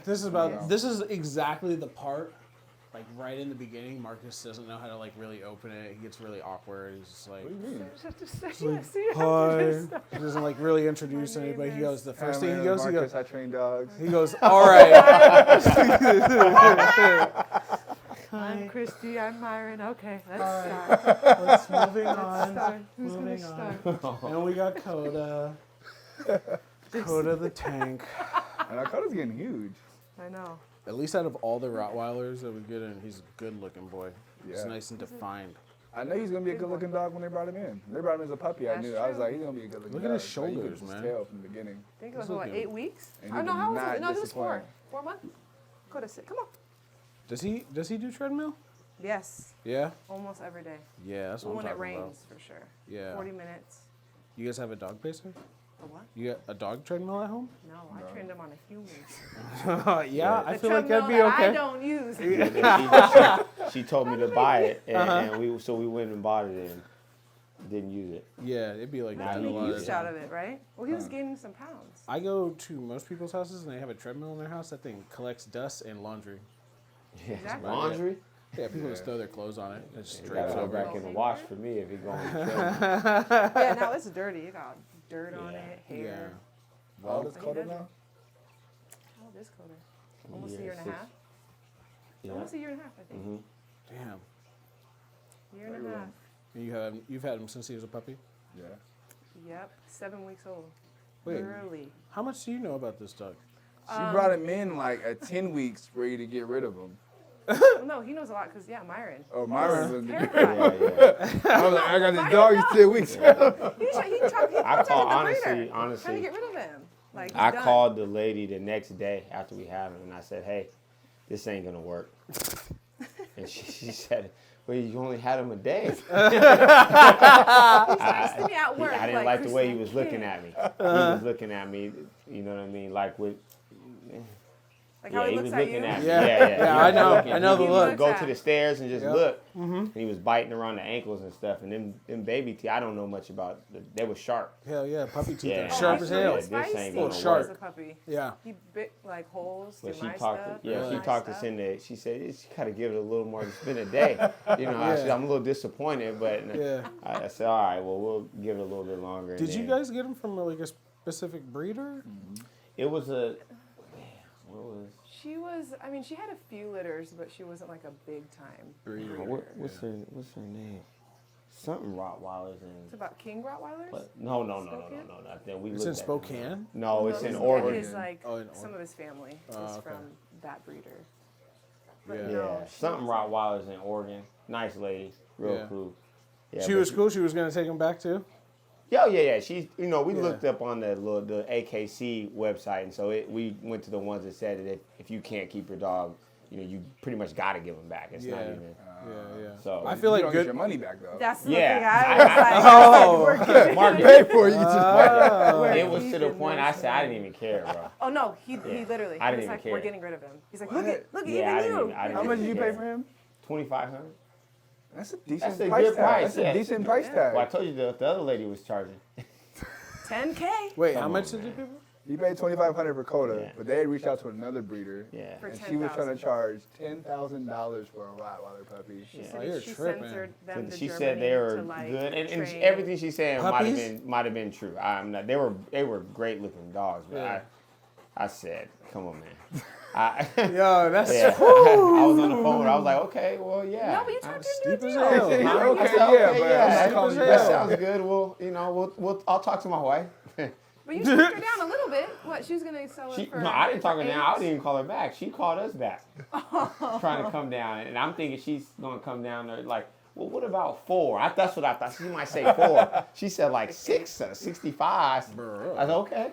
This is exactly the part, like right in the beginning. Marcus doesn't know how to like really open it. He gets really awkward. He's just like, hi. He doesn't like really introduce anybody. He goes, the first thing he goes, Marcus, I train dogs. he goes, all right. I'm Christy. I'm Myron. Okay, let's All start. Let's moving Let's on. start. Who's gonna Moving start? And we got Coda. Coda the tank. And our Coda's getting huge. I know. At least out of all the Rottweilers that we get in, he's a good-looking boy. He's Yeah. nice and defined. I know he's gonna be a good-looking dog when they brought him in. When they brought him as a puppy. I That's knew. I was true. like, he's gonna be a good-looking dog. Look at his Like, you shoulders, could just man. tell from the beginning. I think it He's was what, looking- 8 weeks? And Oh he no, did how was not it? No, he was disappoint. 4 months. Could have said, come on. Does he do treadmill? Yes, Yeah. almost every day. Yeah, that's what When I'm it talking rains, for sure. Yeah. 40 minutes. You guys have a dog pacer? A what? You got a dog treadmill at home? No, I trained him on a human. Yeah, I The feel like that'd be treadmill that I okay. don't use. She told me to buy it, and we went and bought it and didn't use it. Yeah, it'd be like Nah, that. He a lot of used the out time. of it, right? Well, he was gaining some pounds. I go to most people's houses and they have a treadmill in their house. That thing collects dust and laundry. Yeah, Exactly. laundry. Yeah, people just throw their clothes on it. It just You drapes gotta go over. back in the wash for me if it going. Yeah, now it's dirty. You got dirt on Yeah. it, Yeah. hair. How old is But he Coda does now? How old is Coda? Almost a year and a half. Yeah. Almost a year and a half, I think. Mhm. Damn. Year and a half. You've had him since he was a puppy? Yeah. Yep, 7 weeks old. Wait. Early. How much do you know about this dog? She brought him in like at 10 weeks ready to get rid of him. Well, no, he knows a lot because, yeah, Myron. Oh, Myron was Terrified. Yeah, yeah. I was like, I got this dog, he's 10 weeks. He contacted I the call breeder, trying to honestly. get rid of him. Like, he's I done. called the lady the next day after we had him, and I said, "Hey, this ain't gonna work." And she said, "Well, you only had him a day." He's nice to me at work. I didn't like the way he Chris, was looking at me. He was looking at me, you know what I mean, like with. Like Yeah, how he he looks was at looking you. at me. Yeah. Yeah, Yeah, He I was know. looking. I know the He look. would go Looks to at. the stairs and just Yep. look. And he was biting around the ankles and stuff. And them baby teeth, I don't know much about. They were sharp. Hell yeah, puppy teeth Yeah. are sharp Oh, as so hell. he's This ain't feisty gonna as work. a puppy. Yeah. He bit like holes But through she my talked. stuff. Yeah, through she my talked us stuff. into. She said she got to give it a little more than spend a day. You know, I said, Yeah. I'm a little disappointed, but Yeah. I said, all right, well, we'll give it a little bit longer. Did and you then- guys get him from like a specific breeder? It was a. What was? She was, I mean, she had a few litters, but she wasn't like a big time. Breeder. What's her name? Something Rottweilers It's and. about King Rottweilers? But no. Spokane? Nothing. We It's looked in at it. Spokane? No, it's in his- Oregon. His, like, Oh, in some of his family Oh, is okay. from that breeder. But Yeah. no, Yeah, she something wasn't. Rottweilers in Oregon. Nice lady, real Yeah. cool. Yeah, She but was cool. She was gonna take him back too. Yeah. She's, we Yeah. looked up on the AKC website, and so we went to the ones that said that if you can't keep your dog, you pretty much got to give him back. It's not Yeah. even. Yeah. So I feel You like don't get good. your money back though. That's the Yeah. thing I was like, Oh. we're good. Mark, Pay for it, you just Oh. it was to the Ethan point I knows said I didn't even care, bro. Oh no, he Yeah. literally. I He didn't was even like, care. we're getting rid of him. He's like, What? look, Yeah, I even didn't you. even- I didn't How much did you care. pay for him? 2,500. That's a decent That's a price good tag. price, That's yeah. a decent price tag. Well, I told you the other lady was charging. 10K Wait, Come how on, much did man. you pay for? He paid $2,500 for Coda, Yeah. but they had reached out to another breeder. Yeah. for And she was trying to 10,000. charge $10,000 for a Rottweiler puppy. She Yeah. said Oh, you're she tripping. censored them to She Germany said they were to, like, good, and train. everything she said Puppies? might have been true. I'm not. They were great looking dogs, but Yeah. I said, come on, man. Yo, that's Yeah. I was on the phone. I was like, okay, well, yeah. No, but you talked That's to him. steep as deal. hell. Yeah, Huh? okay, I said, yeah, okay, but yeah, I'm not that calling you that back. sounds good. Well, I'll talk to my wife. But you stripped her down a little bit. What, she was going to sell it for... No, I didn't talk her for down. I 8? didn't even call her back. She called us back, trying to come down, and I'm thinking she's gonna come down there like, well, what about 4? That's what I thought. She might say 4. She said like 6 or 65. Bruh. I said okay.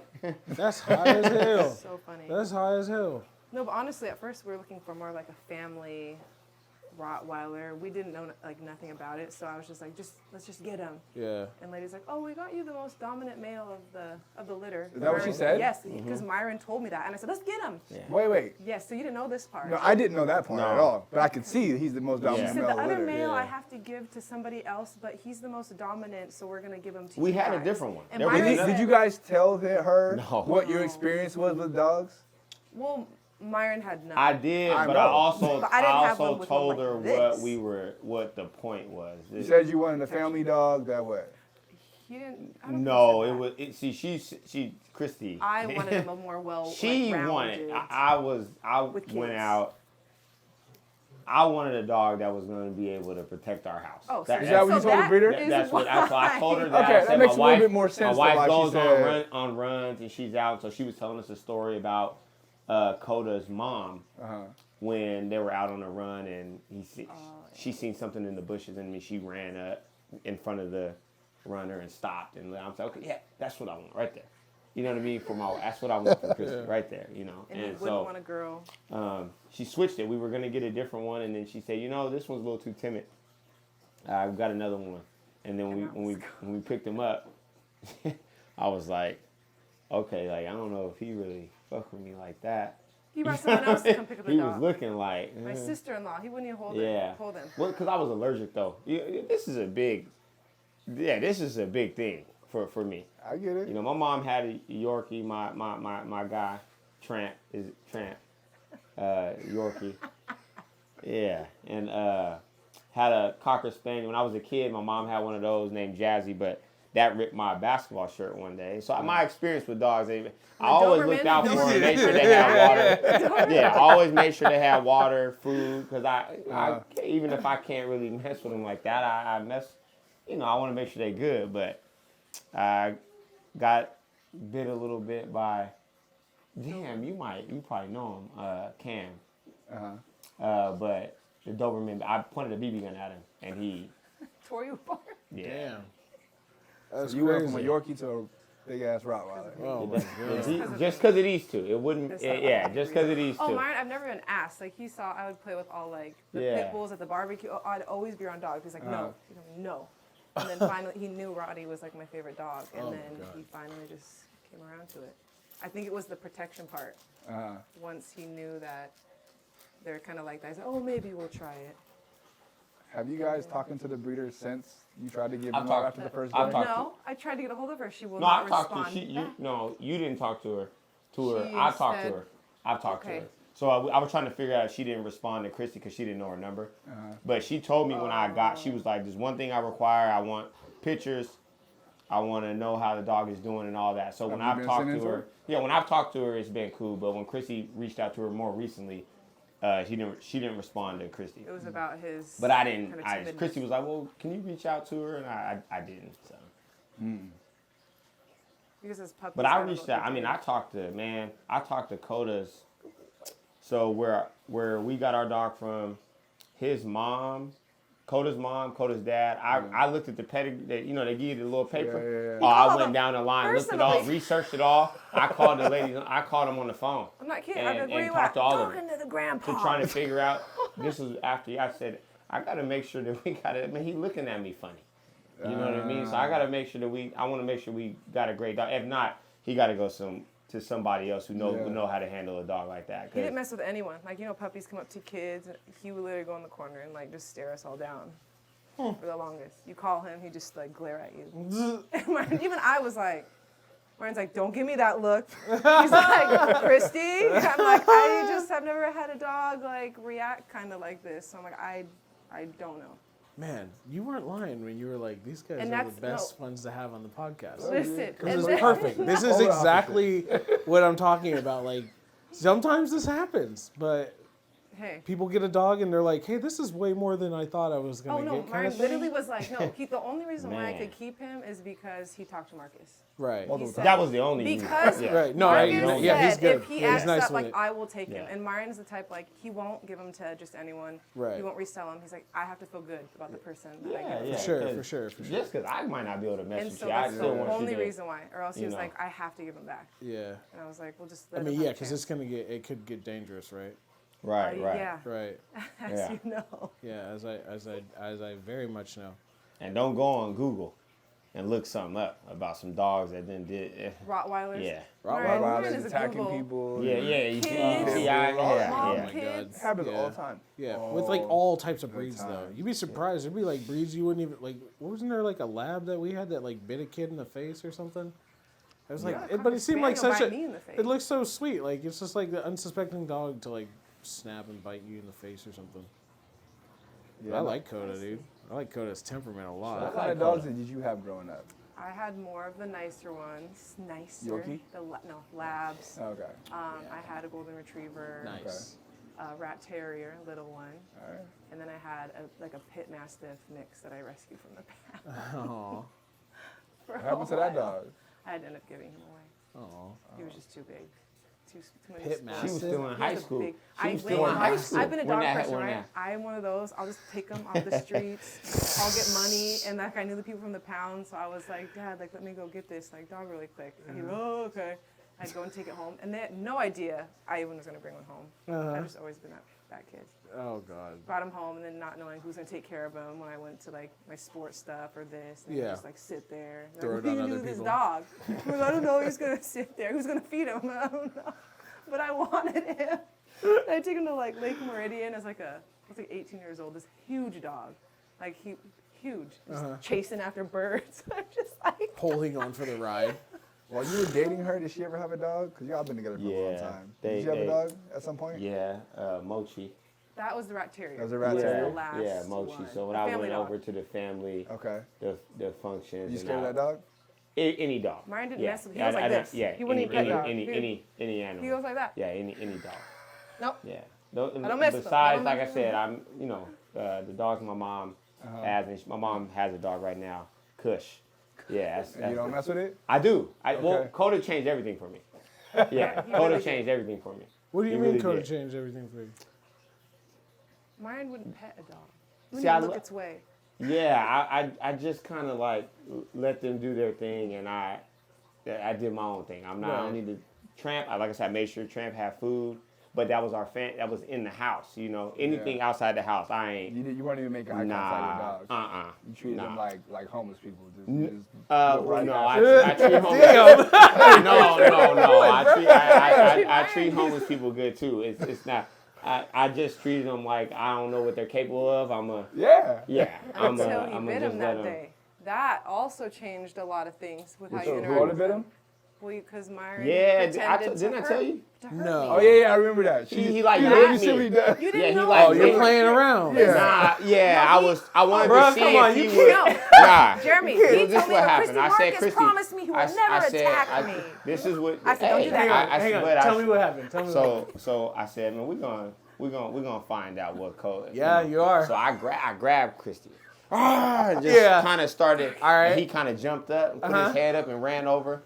That's high as hell. So funny. That's high as hell. No, but honestly, at first we were looking for more like a family Rottweiler. We didn't know like nothing about it, so I was just like, let's just get him. Yeah. And lady's like, oh, we got you the most dominant male of the litter. Is that what she said? Yes, because Myron told me that, and I said, let's get him. Yeah. Wait. Yes, so you didn't know this part. No, I didn't know that part No. at all. But I could see he's the most Yeah. dominant She said male the other litter. male Yeah. I have to give to somebody else, but he's the most dominant, so we're gonna give him to We you had a guys. different one. And There was Myron another- Did said- you guys tell her No. what your experience was with dogs? Well, Myron had none. I did, I but know. I also But I didn't have one also with told one her like what the point was. You said you wanted a family dog. That what? He didn't. I don't No, think it he said was. She Christy. that. I wanted him a more well. She like, wanted. rounded. I with went kids. out. I wanted a dog that was going to be able to protect our house. Oh, Is that what you told the breeder? That's what I told her. That Okay, I that said makes my a little wife, bit more sense My than wife why she goes said- on runs and she's out. So she was telling us a story about Coda's mom when they were out on a run and she seen something in the bushes and she ran up in front of the runner and stopped and I'm like, okay, yeah, that's what I want right there. You know what I mean? That's what I want for Christy right there. You know, And he wouldn't want a girl. she switched it. We were gonna get a different one, and then she said, "You know, this one's a little too timid. I've got another one." And then when we picked him up, I was like, "Okay, like I don't know if he really fuck with me like that." He brought someone else to come pick up the He dog. was looking like My sister-in-law. He wouldn't even hold yeah. him. Hold him. Well, because I was allergic though. This is a big thing for me. I get it. You know, my mom had a Yorkie. My guy, Tramp, Yorkie. Yeah, and had a Cocker Spaniel. When I was a kid, my mom had one of those named Jazzy, but that ripped my basketball shirt one day. So my experience with dogs, I always looked out for them, made sure they had water. Yeah, I always made sure they had water, food, because I even if I can't really mess with them like that, I mess. You know, I want to make sure they're good, but I got bit a little bit by. Damn, you probably know him, Cam. But the Doberman, I pointed a BB gun at him, and he. Tore you apart. Yeah. Damn. That's You went from a crazy. Yorkie to a big ass Rottweiler. Oh my god. Just because of these two, it wouldn't. Yeah, just because of these two. Oh, Myron, I've never been asked. Like, he saw I would play with all, like, the Yeah. pit bulls at the barbecue. Oh, I'd always be around dogs. He's like, no. He's like, no. And then finally, he knew Roddy was, like, my favorite dog. And Oh, my then God. he finally just came around to it. I think it was the protection part. Once he knew that they're kind of like that, I said, oh, maybe we'll try it. Have you guys talking to the breeder since you tried to give I've them out talked- after the first I've day? talked- No, I tried to get a hold of her. She will No, not I talked respond. to you didn't talk to her. She I talked to said- her. I've talked to Okay. her. So I was trying to figure out if she didn't respond to Christy because she didn't know her number. But she told me when I got, she was like, "There's one thing I require. I want pictures. I want to know how the dog is doing and all that." So when Have you I've been talked sending to to her, her? yeah, when I've talked to her, it's been cool. But when Christy reached out to her more recently, she didn't respond to Christy. It was about his. But I didn't. kind of timidness. Christy was like, "Well, can you reach out to her?" And I didn't. So. Because his puppy. But I reached out. I mean, I talked to Coda's. So where we got our dog from, his mom, Coda's dad. I looked at the pedigree. You know, they give you the little paper. Yeah. Oh, I called went him down the line, looked it all, personally. researched it all. I called the lady. I called him on the phone. I'm not kidding. and- I'm like, where and you talk at? to all of Talking them. to the grandpa. To trying to figure out. This was after I said, I got to make sure that we got it. I mean, he looking at me funny. You know what I mean? So I got to make sure that I want to make sure we got a great dog. If not, he got to go to somebody else who know how to handle a dog like that. He 'Cause- didn't mess with anyone. Like, you know, puppies come up to kids. And he would literally go in the corner and, like, just stare us all down for the longest. You call him, he just, like, glare at you. And even I was like, Ryan's like, don't give me that look. He's like, Christy? I'm like, I just have never had a dog, like, react kind of like this. So I'm like, I don't know. Man, you weren't lying when you were like, these guys And are that's- the best ones to have on the podcast. Listen. Because and it's then- perfect. This is Polar exactly what I'm talking about. Like, sometimes this happens, but Hey. people get a dog and they're like, hey, this is way more than I thought I was Oh, going to no. get. kind Myron of thing. literally was like, no. The only reason why I Man. could keep him is because he talked to Marcus. Right. He said, that was the only Because reason. Right. No, Marcus yeah, he's said good. if he Yeah, he's acts nice up, with like, it. I will take him. Yeah. And Myron's the type, like, he won't give him to just anyone. Right. He won't resell him. He's like, I have to feel good about the person that I Yeah, give him yeah. to. Sure, 'cause for sure. Just because I might not be able to mess And with so you, I that's still the want you only to. reason why. Or else he you was know. like, I have to give him back. Yeah. And I was like, well, just I let mean, him yeah, have a because chance. it could get dangerous, right? Right, right. Yeah, Right. as Yeah. you know. Yeah, as I very much know. And don't go on Google and look something up about some dogs that then did. Rottweilers. Yeah. Myron Rottweilers is a attacking Google. people. Yeah, yeah. You see, Kids. yeah, Mom, yeah. kids. It happens Yeah. all the time. Yeah, with like all types of the breeds though. time. You'd be surprised. There'd be like breeds you wouldn't even like. Wasn't there like a lab that we had that like bit a kid in the face or something? I was Yeah, like, Cocker but it seemed like Spaniel such bite me in the face. It looks so sweet. Like it's just like the unsuspecting dog to like snap and bite you in the face or something. Yeah, But I like Coda, dude. I like Coda's temperament a lot. What kind of dogs did you have growing up? I had more of the nicer ones. Nicer. Yorkie? No, labs. Okay. I had a golden retriever. Nice. A rat terrier, little one. All right. And then I had a pit mastiff mix that I rescued from the pound. Oh. What happened to that dog? I had to end up giving him away. Oh. He was just too big. Too many Pit spots. mastiff? She was still in He high was a school. big- She was wait, still in high school. I've been a when dog that- person, when right? that- I'm one of those. I'll just take them off the streets. I'll get money, and like I knew the people from the pound, so I was like, Dad, like let me go get this like dog really quick. And he was, oh, okay. I'd go and take it home, and they had no idea I even was gonna bring one home. I've just always been that kid. Oh God. Brought him home, and then not knowing who's gonna take care of him when I went to like my sports stuff or this. And Yeah. Just like sit there. And, Throw like, it what on are you other do with this people. dog? Well, I don't know. He's gonna sit there. Who's gonna feed him? I don't know. But I wanted him. And I took him to like Lake Meridian as like I was like 18 years old. This huge dog, like huge, just chasing after birds. I'm just like. Holding on for the ride. While you were dating her, did she ever have a dog? Because y'all been together for a long Yeah, time. they- Did you have they- a dog at some point? Yeah, Mochi. That was the rat terrier. That was a rat Which is terrier? the last Yeah, Mochi. one. So when A I family went dog. over to the family, Okay. the functions. You and scared of I- that dog? Any dog. Mine didn't yeah. mess with. He was like this. Yeah, He wouldn't even pet dog. any animal. He goes like that. Yeah, any dog. Nope. Yeah. don't mess with them. I Besides, don't like I mess with said, them. I'm the dogs my mom has, and my mom has a dog right now, Kush. Yeah, And you don't mess with it? I do. Well, Okay. Coda changed everything for me. Yeah, He Coda really changed everything for me. What do you He mean really Coda did. changed everything for you? Mine wouldn't pet a dog. It See, wouldn't I even look lo- its way. Yeah, I just kind of like let them do their thing, and I did my own thing. I don't need to Tramp. Like I said, I made sure Tramp had food, but that was that was in the house. Anything outside the house, I ain't. You weren't even making eye contact with dogs. You treated them like homeless people. Just Well, right no, past I treat homeless. I treat homeless people good too. It's not. I just treated them like I don't know what they're capable of. Yeah. Until he I'm bit just him let that day. That also changed a lot of things with how you Who interact. would have bit him? Well, because Myron Yeah, pretended didn't I to tell hurt- you? to hurt No. me. Oh yeah, I remember that. He like you licked see what me. he does. You didn't Yeah, he know. like- Oh, you're Yeah. playing around. Yeah. I wanted Bruh, to see come on, if he you would. can't- Nah. Jeremy, This he is told me what that happened. Christy I said, Marcus Christy, promised me he would never attack me. This is what I said, don't do that. Hang on. Tell me what happened. Tell me what happened. So I said, man, we're gonna find out what code. Yeah, you are. So I grabbed Christy. Just Yeah. kind of started. All right. And he kind of jumped up and put his head up and ran over.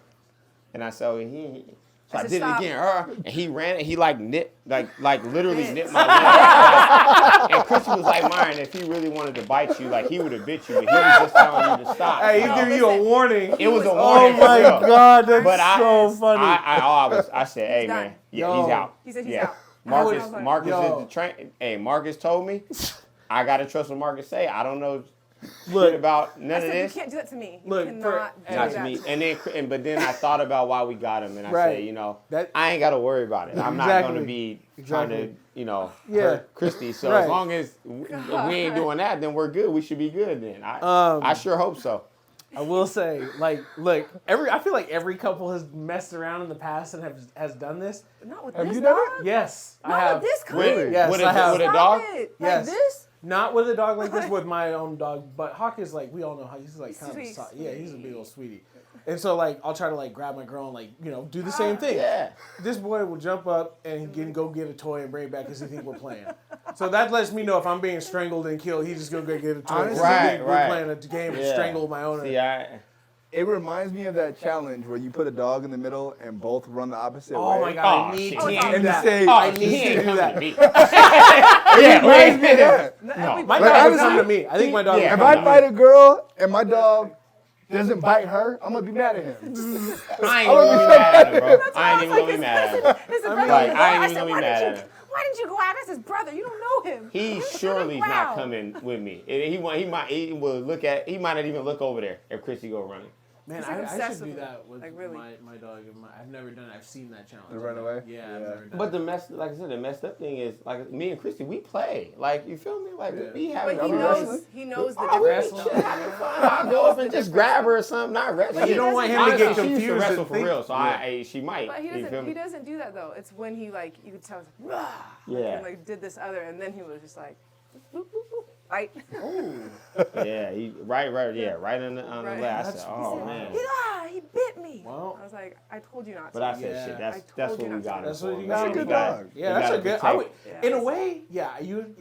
And I said, so I said, did "Stop." it again. And he ran. And he like literally nipped my leg. And Christy was like, Myron, if he really wanted to bite you, like he would have bit you, but he was just telling you to stop. Hey, you he's know? giving you a warning. It was a Oh warning. for my real. God, that's But so funny. I said, hey done. man, yeah, he's Yo. out. He said he's yeah. out. Marcus, I was like, Marcus yo. is the train. Hey, Marcus told me, I gotta trust what Marcus say. I don't know shit Look, about none I of said, this. you can't do that to me. You Look, cannot do Not that to me. me. But then I thought about why we got him, and I Right. said, That- I ain't gotta worry about it. I'm not Exactly. gonna be trying Exactly. to, Yeah. hurt Christy. So Right. as long as we ain't doing that, then we're good. We should be good then. I sure hope so. I will say, look, I feel like every couple has messed around in the past and has done this. Not with Have this you done dog. it? Yes, I Not have. with this kind. With, Yes, with, I have. with a Stop dog? it. Yes. Like this? Not with a dog like this, with my own dog. But Hawk is like, we all know how he's like kind Sweet, of soft. Yeah, he's a big old sweetie. And so like, I'll try to like grab my girl and like, do the same thing. Yeah. This boy will jump up and go get a toy and bring it back because he think we're playing. So that lets me know if I'm being strangled and killed, he's just gonna go get a toy. Honestly, We're right. playing a game and Yeah. strangle my owner. See, It reminds me of that challenge where you put a dog in the middle and both run the opposite way. Oh my God, I need shit. to Oh, do it's And that. you say, I he need ain't to do coming that. to me. it reminds me of that. No. My Like, dog would honestly, come to me. I think my dog yeah. would If come I to me. fight a girl and my dog doesn't bite her, I'm gonna be mad at him. I ain't even gonna be mad at him, bro. I ain't even gonna be mad at him. This is brother. Like, I ain't even said, gonna be why mad didn't at you- him. Why didn't you go out? That's his brother. You don't know him. He surely's Wow. not coming with me. He might will look at. He might not even look over there if Chrissy go running. Man, He's, like, I obsessed should do with that it. with Like, really. my dog. I've never done it. I've seen that challenge. The run away? Yeah, Yeah. I've never done But it. like I said, the messed up thing is, like, me and Christy, we play. Like, you feel me? Like, we have. But he knows the Oh, we difference. just having fun. I'll go up and just grab her or something. Not wrestle. You don't want him to Honestly, get she used to confused wrestle and for think- real, so she might. But he you feel doesn't. me? He doesn't do that though. It's when he like you could tell, he's like, "Rah," Yeah. and like did this other, and then he was just like, boop, boop, boop, fight. Yeah, right on the Right. leg. I That's- said, oh man. He bit me. Well- I was like, I told you not to. But I said, Yeah. shit. I That's told what you we not to. got. That's it what for. you That's got. a good got- dog. Yeah, we that's gotta a good. protect- Yeah. In a way, yeah.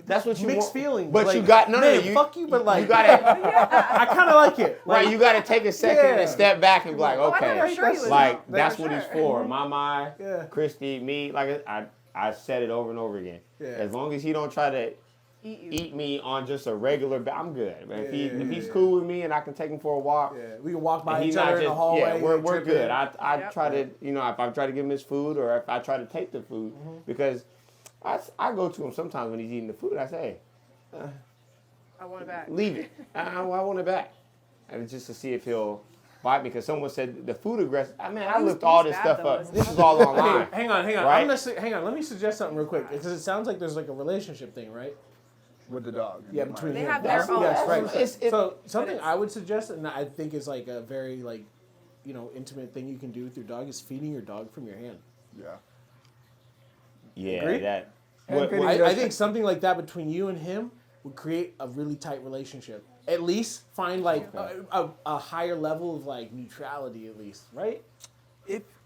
That's what you mixed want. feelings. But like, you got no. man, You, fuck you, but like you gotta I kind of like it. right. You gotta take a second Yeah. and step back and be like, Oh, I okay, never sure he was like out. that's For what he's sure. for. My mind, Yeah. Christy, me. Like I said it over and over again. Yeah. As long as he don't try to Eat you. eat me on just a regular, I'm good. Man. If he's Yeah. cool with me and I can take him for a walk. Yeah, we can walk by And each he's other not in the just, hallway. yeah, we're tripping. good. I Yep. try to, if I try to give him his food or if I try to take the food, because I go to him sometimes when he's eating the food. I say, I want it back. leave it. I want it back. And it's just to see if he'll bite me. Because someone said the food aggressive. I mean, I He's- looked all he's this bad, stuff though, up. isn't This he? is all online. Hey, hang on. Right? Hang on. Let me suggest something real quick because it sounds like there's like a relationship thing, right? With the dog. Yeah, between They him. have their Yes, own- yes, right. It's- So something it's- I would suggest, and I think is like a very like, intimate thing you can do with your dog is feeding your dog from your hand. Yeah. Yeah, Agree? that. And What, feeding what, your- I think something like that between you and him would create a really tight relationship. At least find like a higher level of like neutrality, at least, right?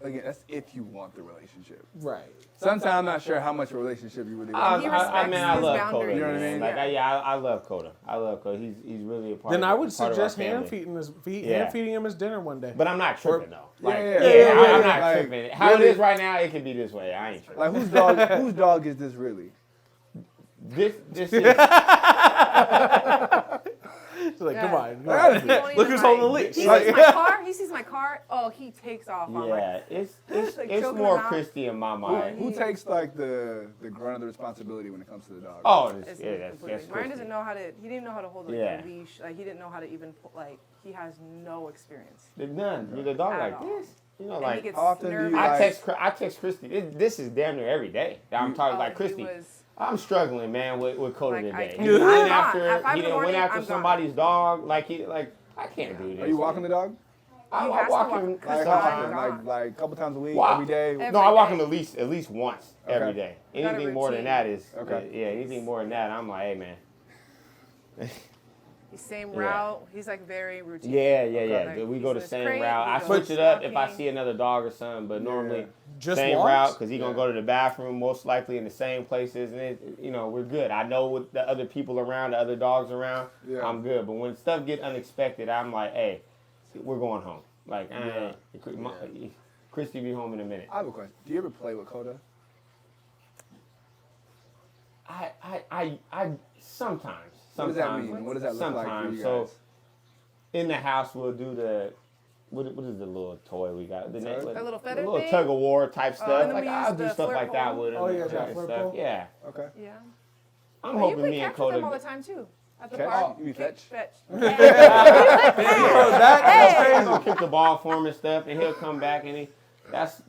That's if you want the relationship. Right. Sometimes I'm not sure how much of a relationship you really I want. He love respects his Coda. boundaries. You know what I mean? Like, Yeah. I love Coda. I love Coda. He's really a part. Then of, I would part of our suggest hand family. feeding him his dinner one day. But I'm not tripping though. Like, yeah, I'm yeah, not like, tripping. How really- it is right now, it can be this way. I ain't tripping. Like whose dog is this really? This is It's like, Yeah. come on. Gotta be. Look who's holding the leash. He sees my car. He sees my car. Oh, he takes off. I'm like, yeah. It's Like it's choking more him out. Christy in my mind. Who takes like the grunt of the responsibility when it comes to the dog? Oh, it's yeah, that's completely. Ryan Christy. doesn't know how to. He didn't know how to hold like Yeah. a leash. Like he didn't know how to even like. He has no experience. They're done. The dog At like all. this. You know, And like he gets how often do you, nervous. like- I text Christy. This is damn near every day. that I'm talking like he Christy. was- I'm struggling, man, with Coda Like, I today. can't- He done I'm went gone. after. At 5 He in the done went morning, after I'm somebody's dog. Like I can't do this. Are you walking the dog? I He has to walk walk him. him. Like I'm often? gone. Like a couple times a week, Wow. every day? Every No, I walk day. him at least once every day. Got a Anything more than routine. that is Okay. yeah. Anything more than that, I'm like, hey man. He's same Yeah. route. He's like very routine. Yeah. Like, We go the he's same crate, route. we I go switch it up if I walking. see another dog or something, but normally Just same walks? route because he's gonna Yeah. go to the bathroom most likely in the same places, and we're good. I know with the other people around, the other dogs around, Yeah. I'm good. But when stuff get unexpected, I'm like, hey, we're going home. Like, Christy be home in a minute. I have a question. Do you ever play with Coda? I sometimes. What does that mean? What does that look like for Sometimes. you So guys? in the house, we'll do the. What is the little toy we got? The Tug? A little feather the little thing? tug of war type stuff. and then Like we I'll use do the stuff flirt like that pole. with him. Oh, yeah, and that flirt stuff. pole. Yeah. Okay. Yeah. I'm You hoping play me and catch with them all Coda. the time too. At the Catch? park. You mean Kick, fetch? That's crazy. I'll kick the ball for him and stuff, and he'll come back and that's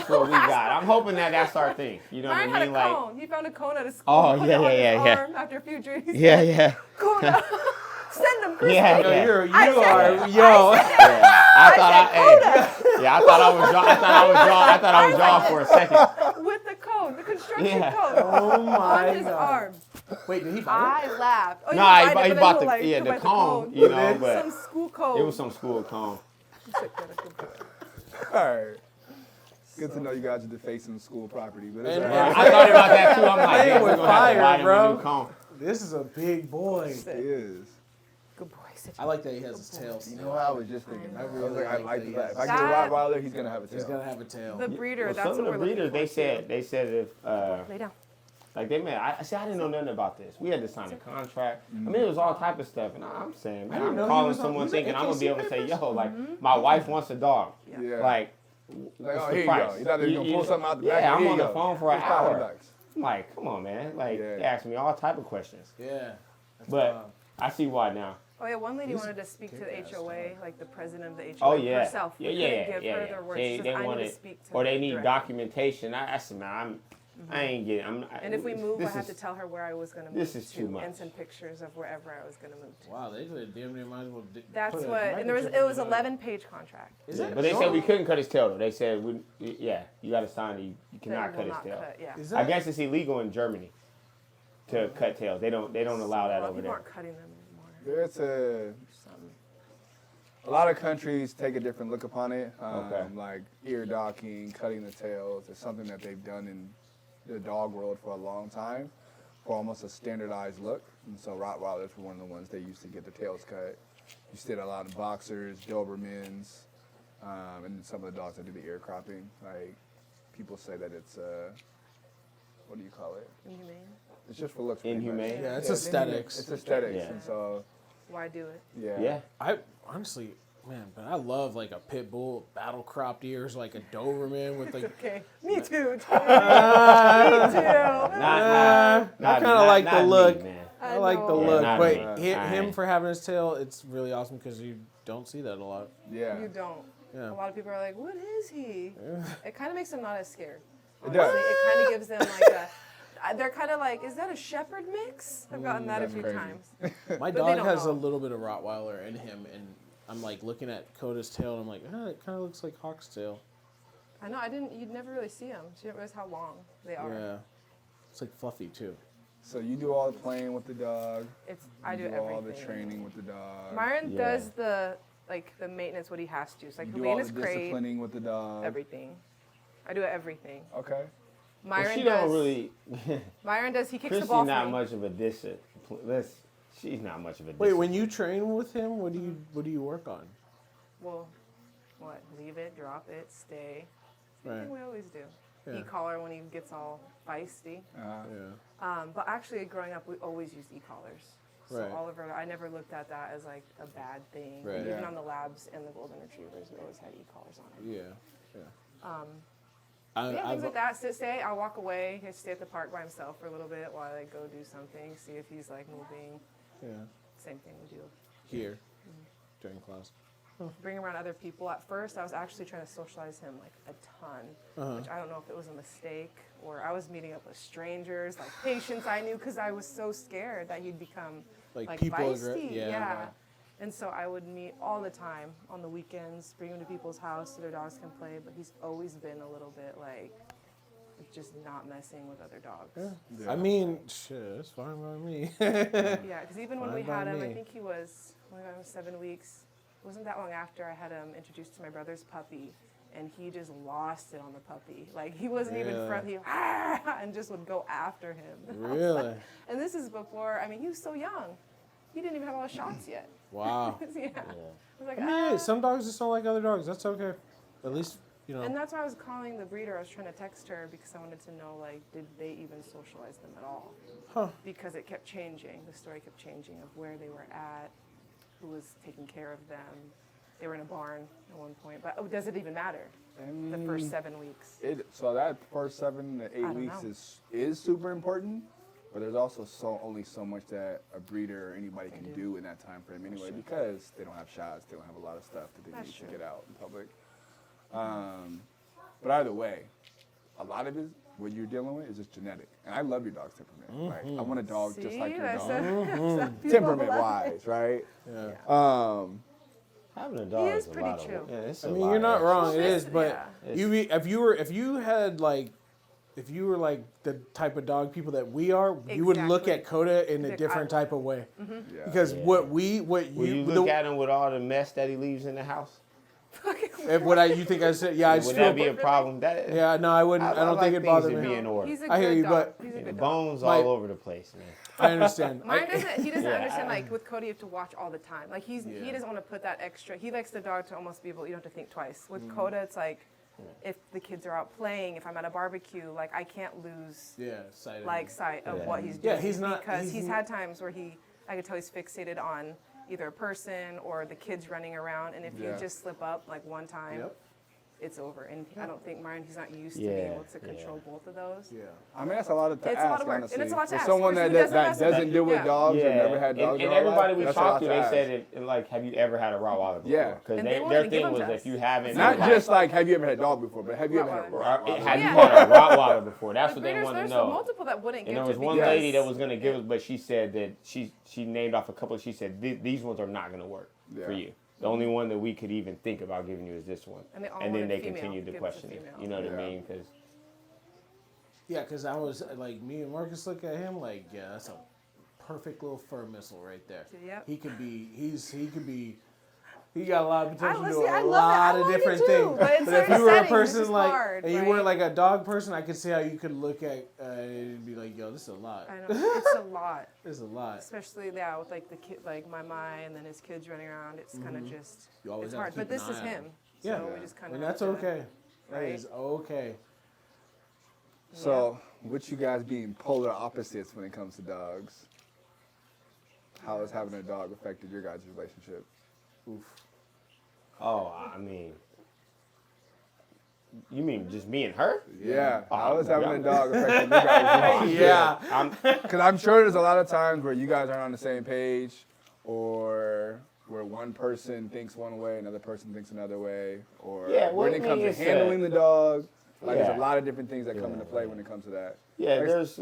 what we got. I'm hoping that's our thing. You know what Ryan I had a mean? Like, cone. He found a cone at his school. Oh, put yeah, it on yeah, his yeah. arm after a few drinks. yeah. Kona. Send him, Chris. Yeah, Yo, yeah. you I are, said- yo. I thought I was jaw for a second. With the cone, the construction Yeah. cone. Oh my on his God. arm. Wait, did he buy I laughed. Oh, Nah, didn't buy it, he but bought then the he'll, yeah he'll the buy cone, you know, Some but school cone. it was some school cone. All right. Good to know you guys are defacing school property, but it's And- all I right. thought about that too. I'm like, Playing damn, we're with gonna have to fire, buy him bro. a new cone. This is a big boy. It is. Good boy. Sit I like that he has his tail. You know what I was just thinking? I really was like, I like like that he that. has- If I get a That- Rottweiler, he's gonna have a He's tail. gonna have a tail. The breeder, Well, that's some what of the we're looking breeders, for. they said if Lay down. like they made, I didn't know nothing about this. We had to sign a contract. I mean, it was all type of stuff, and I'm saying, man, didn't I'm know he calling was on- someone he's an thinking I'm gonna be able to say, AKC yo, papers? like my wife wants a dog, Yeah. like. Like, what's oh, the here you price? go. You thought they were gonna pull something out the Yeah, back. I'm Here on you the go. phone for an Here's $500. hour. I'm like, come on, man. Like, Yeah. they ask me all type of questions. Yeah. That's But wild. I see why now. Oh yeah, one lady He's wanted to speak to the kick-ass HOA, like the president of the HOA Oh yeah, herself. yeah, We yeah, couldn't yeah, give yeah. her their words. They, She says, they I want need to it, speak to or they the need director. documentation. I said, man, I ain't getting. And if we move, I this have is- to tell her where I was going to move this is to too much. and send pictures of wherever I was going to move to. Wow, they said damn near might as well. That's put a what, and there was, microchip it was in the dog. 11-page contract. Is Yeah, it? but they said we Sure. couldn't cut his tail though. They said, yeah, you got to sign it. You that cannot will cut his not tail. cut, yeah. Is I that? guess it's illegal in Germany to cut tails. They don't allow that A lot of over people there. aren't cutting them anymore. There's Some. a lot of countries take a different look upon it. Okay. Like ear docking, cutting the tails. It's something that they've done in the dog world for a long time, for almost a standardized look. And so Rottweilers were one of the ones they used to get the tails cut. You see it a lot in boxers, Dobermans, and some of the dogs that do the ear cropping. Like people say that it's what do you call it? Inhumane. It's just for looks. pretty much. Inhumane? Yeah, it's It's aesthetics. It's aesthetics, Yeah. and so Why do it? Yeah. I honestly, man, but I love like a pit bull, battle cropped ears, like a Doberman with like. Okay. Me too. Me too. I kind of like the not me, look. man. I like the know. Yeah, look, not but me. him Alright. for having his tail, it's really awesome because you don't see that a lot. yeah. You don't. Yeah. A lot of people are like, what is he? It kind of makes them not as scared. It Honestly, does. it kind of gives them like a. They're kind of like, is that a shepherd mix? I've gotten that a That's few crazy. times. My they dog don't has a know. little bit of Rottweiler in him, and I'm like looking at Coda's tail, and I'm like, it kind of looks like Hawk's tail. I know. You'd never really see them. You didn't realize how long they are. Yeah, it's like fluffy too. So you do all the playing with the dog. I do you everything. all the training with the dog. Myron Yeah. does the maintenance what he has to. It's like you do all Helena's the crate, disciplining with the dog. everything. I do everything. Okay. Myron Well, she does. don't really. Myron does. He kicks Chrissy's the ball not for me. much of a she's not much of a Wait, when you train with him, what do you work on? Well, what? Leave it, drop it, stay. Same Right. thing we always do. Yeah. E-collar when he gets all feisty. Yeah. But actually, growing up, we always used e-collars. So Right. Oliver, I never looked at that as like a bad thing. Right. Even Yeah. on the labs and the golden retrievers, we always had e-collars on it. Yeah. Yeah. Yeah, things I've- like that. Stay. I'll walk away. He'll stay at the park by himself for a little bit while I go do something. See if he's like moving. Yeah. Same thing we do. Here, during class. Bring around other people. At first, I was actually trying to socialize him like a ton, which I don't know if it was a mistake or I was meeting up with strangers, like patients I knew, because I was so scared that he'd become Like people feisty. yeah. Right. And so I would meet all the time on the weekends, bring him to people's house so their dogs can play. But he's always been a little bit like just not messing with other dogs. I mean, shit, it's fine by me. Yeah, because even when Fine we by had him, me. I think he was, when I was 7 weeks, it wasn't that long after I had him introduced to my brother's puppy, and he just lost it on the puppy. Like, he wasn't even Really? friendly, and just would go after him. Really? And this is before, I mean, he was so young. He didn't even have all the shots yet. Wow. Yeah. I was like, I mean, hey, some dogs just don't like other dogs. That's okay. At least, you know. And that's why I was calling the breeder. I was trying to text her because I wanted to know, like, did they even socialize them at all? Huh. Because it kept changing. The story kept changing of where they were at, who was taking care of them. They were in a barn at one point. But does it even matter? The first 7 weeks. So that first 7 to 8 don't weeks know. is super important, but there's also only so much that a breeder or anybody can do in that time frame anyway, because they don't have shots, they don't have a lot of stuff that they That's need true. to get out in public. But either way, a lot of it, what you're dealing with, is just genetic. And I love your dog's temperament. Like, I want a dog just like your that's dog, some people temperament-wise, right? Yeah. Having a dog is is a pretty lot of chill. work. Yeah, it's I a mean, lot you're of not extra wrong. stuff. It is, but Yeah. if you had like, if you were like the type of dog people that we are, you would look Exactly. at Coda in a Like, different I type of way. Yeah. Because Yeah. what Will you look at him with all the mess that he leaves in the house? you think I said, yeah, I just Would feel, that be a problem? That, yeah, no, I wouldn't. I don't like think it'd things bother to me. be in order. He's a I hear good you, dog. but- He's a The good dog. bones My- all over the place, man. I understand. Mine doesn't. He doesn't Yeah, understand. Like with Cody, you have to watch all the time. Like he Yeah. doesn't want to put that extra. He likes the dog to almost be able. You don't have to think twice. With Coda, it's like if the kids are out playing, if I'm at a barbecue, like I can't lose Yeah, sight. sight of Yeah. what he's doing. Yeah, he's not- because he's he's had times where I could tell he's fixated on either a person or the kids running around, and if you Yeah. just slip up like one time, Yep. it's over. And I don't think he's not used to Yeah, being able to control yeah. both of those. Yeah. I mean, that's a lot to It's a ask, lot of work, and honestly. it's a lot to For ask. someone For that, somebody that doesn't deal with yeah. dogs or never had dogs and in their everybody life, we that's a lot talked to, they ask. said, like, have you ever had a Rottweiler before? Yeah. Because And they won't their even give thing them was, to if us. you haven't, Not like, just like, have you ever had a dog before, but have you ever had a Rottweiler. Rottweiler? have you Yeah. had a Rottweiler before? That's what they Breeders, wanted to there's know. multiple that wouldn't And give there was to one because- lady that was going to give us, but she said that she named off a couple. She said these ones are not going to work for Yeah. you. The only one that we could even think about giving you is this one. And they all then wanted they female. continued to Give us a question it. female. You know what Yeah. I mean? Because Yeah, because I was like, me and Marcus look at him like, yeah, that's a perfect little fur missile right there. Yep. He could be, he got a lot of potential to do see, a I love lot that. I of want it different too, things. but in if certain you were a settings, person this is like, hard, and you right? weren't like a dog person, I could see how you could look at and be like, yo, this is a lot. I know it's a lot, This is a lot. especially with like the kid, like my and then his kids running around. It's kind of just You always it's have hard. to But keep this an is eye on him. him. So Yeah. we just kind And of that's okay. That right? is okay. So, with you guys being polar opposites when it comes to dogs, how has having a dog affected your guys' relationship? Oof. oh, I mean, you mean just me and her? Yeah, Oh, how has having yeah. a dog affected you guys' Yeah. I'm Because I'm sure there's a lot of times where you guys aren't on the same page, or where one person thinks one way, another person thinks another way, or Yeah, well, when I it mean, comes to it's, handling the dog. Like, yeah. there's a lot of different things that come Yeah, into play yeah. when it comes to that. Yeah, Like, there's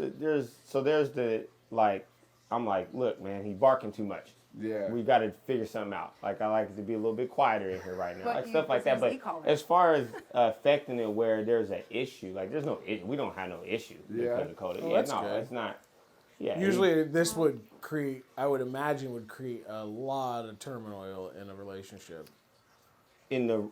the like, I'm like, look, man, he's barking too much. Yeah. We got to figure something out. Like, I like it to be a little bit quieter in here right now, But like you- stuff like this that. is But e-collar. as far as affecting it, where there's an issue, like we don't have no issue Yeah. with Dakota. Oh, Yeah, that's no, good. it's not. Yeah, Usually, this would create, I would imagine, would create a lot of turmoil in a relationship. in the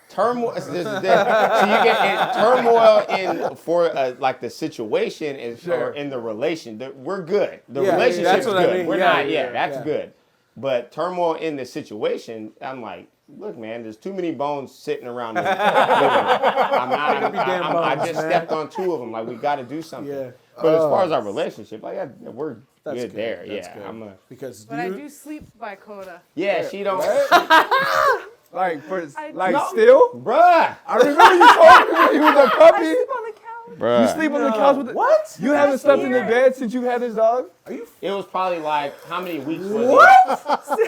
turmoil. So you get turmoil in for like the situation is Sure. or in the relation. We're good. The Yeah, relationship's that's what I good. mean. We're Yeah, not. Yeah, yeah, that's yeah. good. But turmoil in the situation, I'm like, look, man, there's too many bones sitting around this living room. I bones, just man. stepped on two of them. Like, we got to do something. Yeah. But as far as our relationship, like, we're That's good there. That's Yeah, good. Because But I do sleep by Coda. Yeah, she don't. Like, No. still? Bruh. I remember you told me when he was a I puppy. sleep on the couch. Bruh. You sleep on the couch with the... What? You haven't slept in the here. bed since you had this dog? Are you? It was probably like how many weeks was it? What?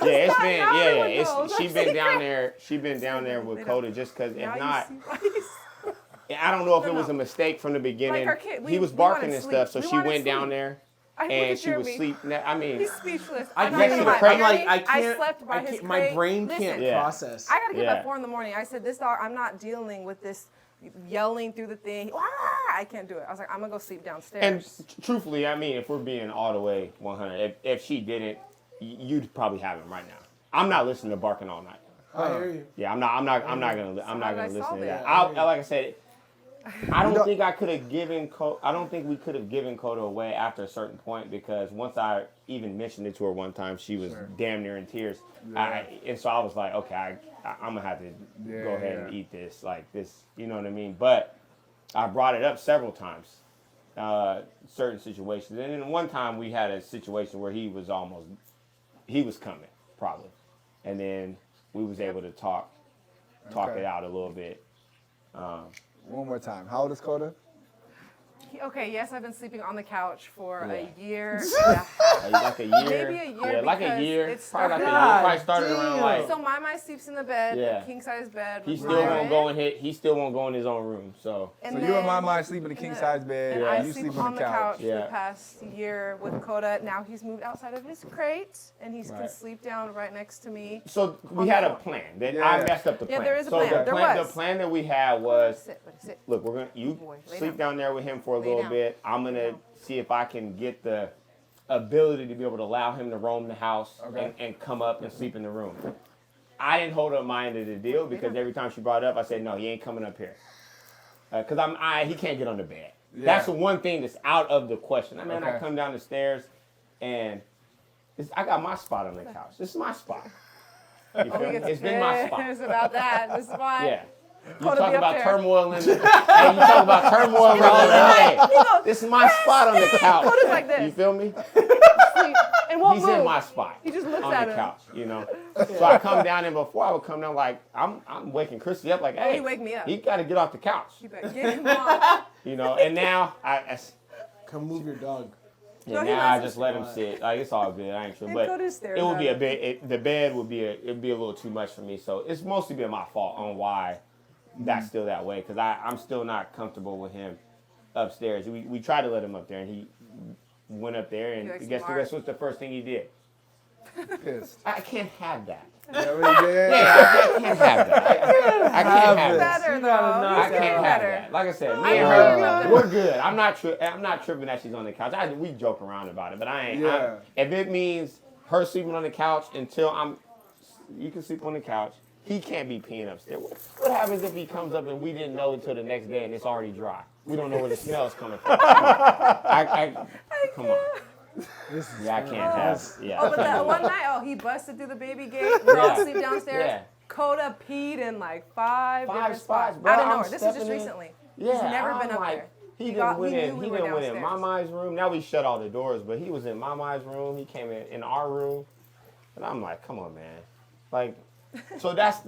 Yeah, it's been Now yeah, everyone it's knows. she been down there. She been down there with They Coda don't- just because if Now you not, see why he's- I don't know if it No, was a no. mistake from the beginning. our kid, He was we barking wanted and sleep. stuff, so We she wanted went down sleep. there I look and at she was Jeremy. sleeping. I mean, He's speechless. I I'm not can't gonna even. lie. I'm like, I I can't. slept by I his can't my crate. brain Listen, can't Yeah. process. I gotta get Yeah. up 4 a.m. I said, this dog, I'm not dealing with this yelling through the thing. Ah, I can't do it. I was like, I'm gonna go sleep downstairs. and truthfully, I mean, if we're being all the way 100, if she didn't, you'd probably have him right now. I'm not listening to barking all night. I hear you. Yeah, I'm not gonna how did I listen solve to it? that. Yeah, Like I said, I don't think I could have given I don't think we could have given Coda away after a certain point because once I even mentioned it to her one time, she was damn near in tears. And so I was like, okay, I'm gonna have to go ahead and eat this, like this, you know what I mean? But I brought it up several times, certain situations, and then one time we had a situation where he was coming probably, and then we was able to talk Okay. it out a little bit. One more time. How old is Coda? Okay, yes, I've been sleeping on the couch for Yeah. a year and a half. Like a year. Maybe a year Yeah, like a because year. it's Probably like a year. God Probably started around damn. like. So my sleeps in the bed, Yeah. the king size bed. He with still Myron. won't go in his. He still won't go in his own room. So. And So then, you and my sleep in a king size bed. And Yeah. I You sleep sleep on the couch for Yeah. the past year with Coda. Now he's moved outside of his crate, and he can Right. sleep down right next to me. So we had a plan. That Yeah. I messed up the Yeah, plan. there is a so plan. The There plan, was. the plan that we had was, Sit, buddy, sit. look, we're gonna Boy, lay sleep down. down there with him for a Lay little down. bit. I'm gonna see if I can get the ability to be able to allow him to roam the house Okay. and come up and sleep in the room. I didn't hold up my end of the deal because every time she brought it up, I said, no, he ain't coming up here. Because he can't get on the bed. Yeah. That's the one thing that's out of the question. I mean, I Okay. come down the stairs and I got my spot on the couch. This is my spot. You feel me? He gets It's been my spot. pissed about that. This is why. Yeah. You Coda talk be up about there. turmoil in the, hey, you talk about turmoil in the day. This is my spot on the couch. Coda's like this. You feel me? Sleep, and won't He's move. in my spot. He just looks on at the him. couch, you know. So I come down, and before I would come down, like I'm waking Chrissy up, like, hey, he wake me up. He got to get off the couch, You better get him on. you know. And now Come move your dog. No, he now I lets just us let him sit. Like it's all good. I ain't sure, And but Coda's there, it would be a though. bit. The bed would be it'd be a little too much for me. So it's mostly been my fault on why that's still that way, because I'm still not comfortable with him upstairs. We tried to let him up there, and he went up there, and You're guess smart. what's the first thing he did? Pissed. I can't have that. That what he did? Yeah, I can't have that. I can't have that. Better though. I He's can't getting have better. that. Like I said, me I and agree her, with we're good. I'm not tripping that she's on the couch. We joke around about it, but I ain't. Yeah. If it means her sleeping on the couch until you can sleep on the couch. He can't be peeing upstairs. What happens if he comes up and we didn't know until the next day and it's already dry? We don't know where the smell's coming from. Come on. Yeah, I can't have. Yeah. Oh, but that one night, he busted through the baby gate. We're all asleep downstairs. Yeah. Coda peed in like five different spots, spots. bro. Out of I'm nowhere. This is just stepping in. recently. Yeah, He's never I'm been up like, there. He He didn't went in. knew we He were didn't went in downstairs. Mama's room. Now we shut all the doors, but he was in Mama's room. He came in our room, and I'm like, come on, man. Like, so that's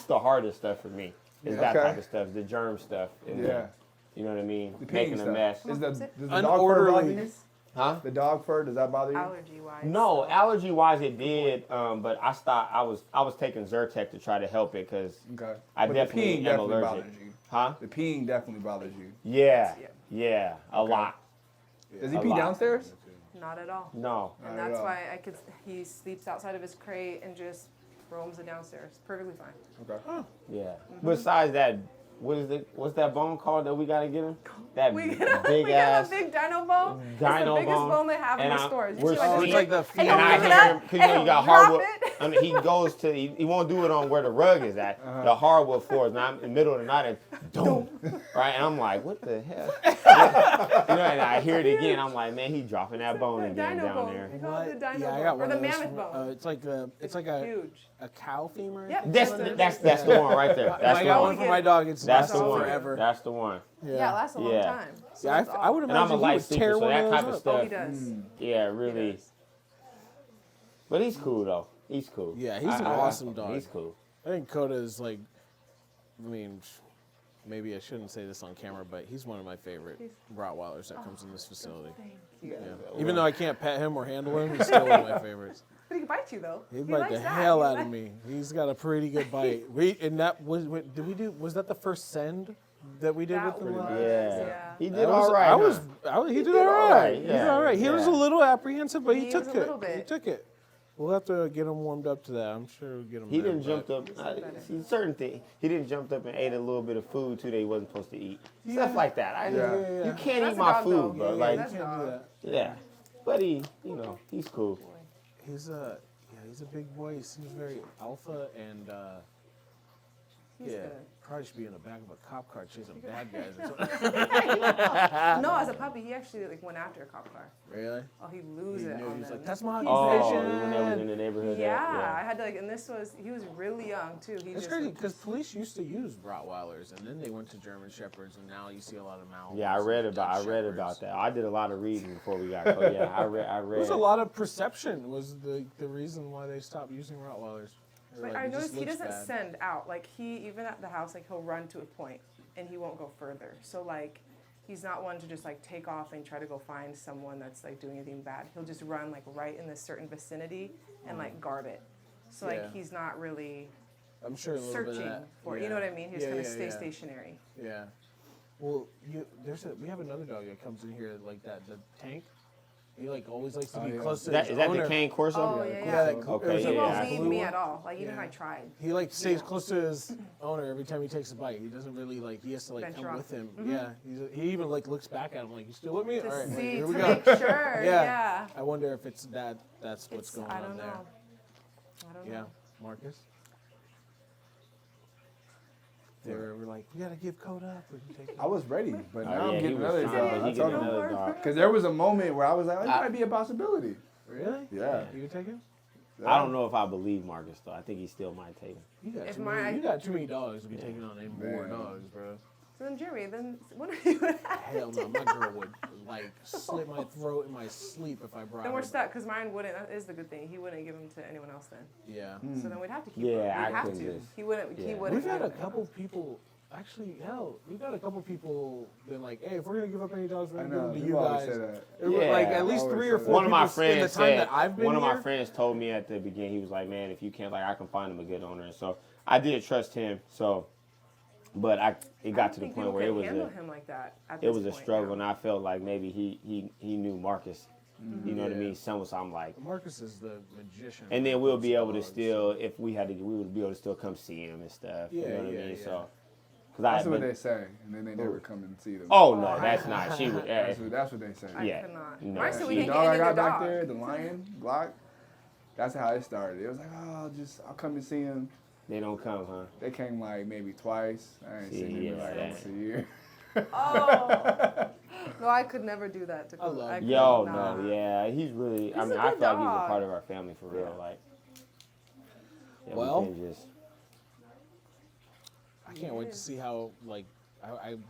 the hardest stuff for me. Is that Okay. type of stuff, the germ stuff. And Yeah. you know what I mean? The peeing Making a stuff. mess. Does the dog fur Unorderly. bother you? Huh? The dog fur, does that bother you? Allergy wise. No, allergy wise it did, but I stopped. I was taking Zyrtec to try to help it because Okay. I But definitely the peeing am definitely allergic. bothers you. Huh? The peeing definitely bothers you. Yeah, a lot. Does he A pee lot. downstairs? Not at all. No. And Not at that's all. why he sleeps outside of his crate and just roams the downstairs. Perfectly fine. Okay. Yeah. Mm-hmm. Besides that, what's that bone called that we gotta get him? That We big got ass a big dino bone. It's the dino biggest bone. bone they have in And the I- stores. You we're see like Oh, this it's like the big- feet. and and he'll I pick it hear up him because and you got he'll drop hardwood. it. I mean, he goes to he won't do it on where the rug is at. The hardwood floors. Now I'm in the middle of the night and boom, right? And I'm like, what the hell? You know, and I hear it again. I'm like, man, he dropping that bone The again dino down bone. there. They call it the dino Yeah, I bone. got Or one the of those mammoth from, bone. it's like a Huge. cow femur. Yep. That's the one right there. That's I the got one. one for my dog. It's That's the lasted one. forever. That's the one. Yeah, it lasts a long Yeah. time. So Yeah, it's I would And I'm a imagine he light would sleeper, tear so one that of type those of up. Oh, stuff. he does. Yeah, He really. does. But he's cool though. He's cool. Yeah, he's an awesome dog. He's cool. I think Coda is like, I mean, maybe I shouldn't say this on camera, but he's one of my favorite Rottweilers that comes in this facility. Thank you. Yeah. Even though I can't pet him or handle him, he's still one of my favorites. But he can bite you though. He'd He bite likes the that. hell He out of likes- me. He's got a pretty good bite. Was that the first send that we did That with him? was, Yeah. He He did all right. he did did all all right. right, He did yeah, all right. He was a yeah. little apprehensive, but he He took was a it. little He bit. took it. We'll have to get him warmed up to that. I'm sure we'll get him. He there, didn't but- jump up. See certain things. He didn't jump up and ate a little bit of food too that he wasn't supposed to eat. Stuff like that. Yeah. You can't That's eat a my dog, food, though. bro. Yeah, Like, that's Can't do dog. that. yeah. But he's cool. He's a big boy. He seems very alpha and He's good. probably should be in the back of a cop car chasing bad guys. No, as a puppy, he actually like went after a cop car. Really? Oh, he lose He it knew. on He's them. like, "That's my Oh, vision." when they was in the neighborhood. Yeah, I had to like, and he was really young too. He It's just crazy like, because police used to use Rottweilers, and then they went to German Shepherds, and now you see a lot of Malinois. Yeah, I read and about Shepherds. that. I did a lot of reading before we got caught. Yeah, I read. It was a lot of perception was the reason why they stopped using Rottweilers. They were But like, I "It just noticed he looks doesn't bad." send out. Like even at the house, like he'll run to a point and he won't go further. So like he's not one to just like take off and try to go find someone that's like doing anything bad. He'll just run like right in this certain vicinity and like guard it. So like Yeah. he's not really I'm sure a little bit of searching that. for it. Yeah. You know what I mean? He just Yeah, kind of yeah, stays yeah. stationary. Yeah. Well, we have another dog that comes in here like that. The Tank. He like always likes to Oh, be yeah. close to Is that his the owner. Cane Corso? Oh, Yeah, yeah, Yeah, yeah. that, Okay, it was He a won't yeah. leave blue me one. at all. Like even if Yeah. I tried. He like stays close to his owner every time he takes a bite. He doesn't really like. He has to like Venture come off. with him. Yeah. He even like looks back at him like, "You still with me?" To All right, like, see, here to we go. make sure. Yeah. Yeah. I wonder if it's that. That's what's It's, going I on don't there. know. I don't Yeah, know. Marcus. We're like, we gotta give code up. We can take it. I was ready, but now Oh, I'm yeah, he getting was another fine, dog. but I he told getting him. another dog. Because there was a moment where I was like, it might be a possibility. Really? Yeah. You can take it? I don't know if I believe Marcus though. I think he still might take him. You got too many dogs to be taking on any more dogs, bro. So then, Jerry, then what are you gonna have Hell to no, do? my girl would like slit my throat in my sleep if I brought Then her. we're stuck because Myron wouldn't. That is the good thing. He wouldn't give him to anyone else then. Yeah. So then we'd have to keep Yeah, him. I We'd have couldn't to. just- He wouldn't. He yeah. wouldn't. We've had a give him. couple people. Actually, hell, we've got a couple people been like, "Hey, if we're gonna give up any dogs, we're I gonna give know. them to You you always guys." say that. It was Yeah, like I at least always 3 say or that. 4 One of my people in the friends time said. that I've been One of my here. friends told me at the beginning. He was like, "Man, if you can't, like, I can find him a good owner." And so I did trust him. So, but it got to the point where it was handle a him like that. At it this was a point struggle, now. and I felt like maybe he knew Marcus. You know what I Yeah. mean? So I'm like, Marcus is the magician. and when then it we'll comes be able to dogs. still, if we had to, we would be able to still come see him and stuff. You Yeah, know what I yeah, mean? yeah. So, That's but- what they say, and then they never come and see them. oh no, that's not. She would. That's what they say. I Yeah. could not. No. Marcy, we The can't dog get I any got other back dog. there, the lion, Glock, that's how it started. It was like, oh, I'll come and see him. They don't come, huh? They came like maybe twice. I ain't seen him in Yeah, like that- almost a year. Oh. No, I could never do that to Cool. love could Yo, not. no, yeah, he's really. I He's mean, a I good feel like he's a dog. part of our family for real. Like, yeah, Well, we can just. I can't wait to see how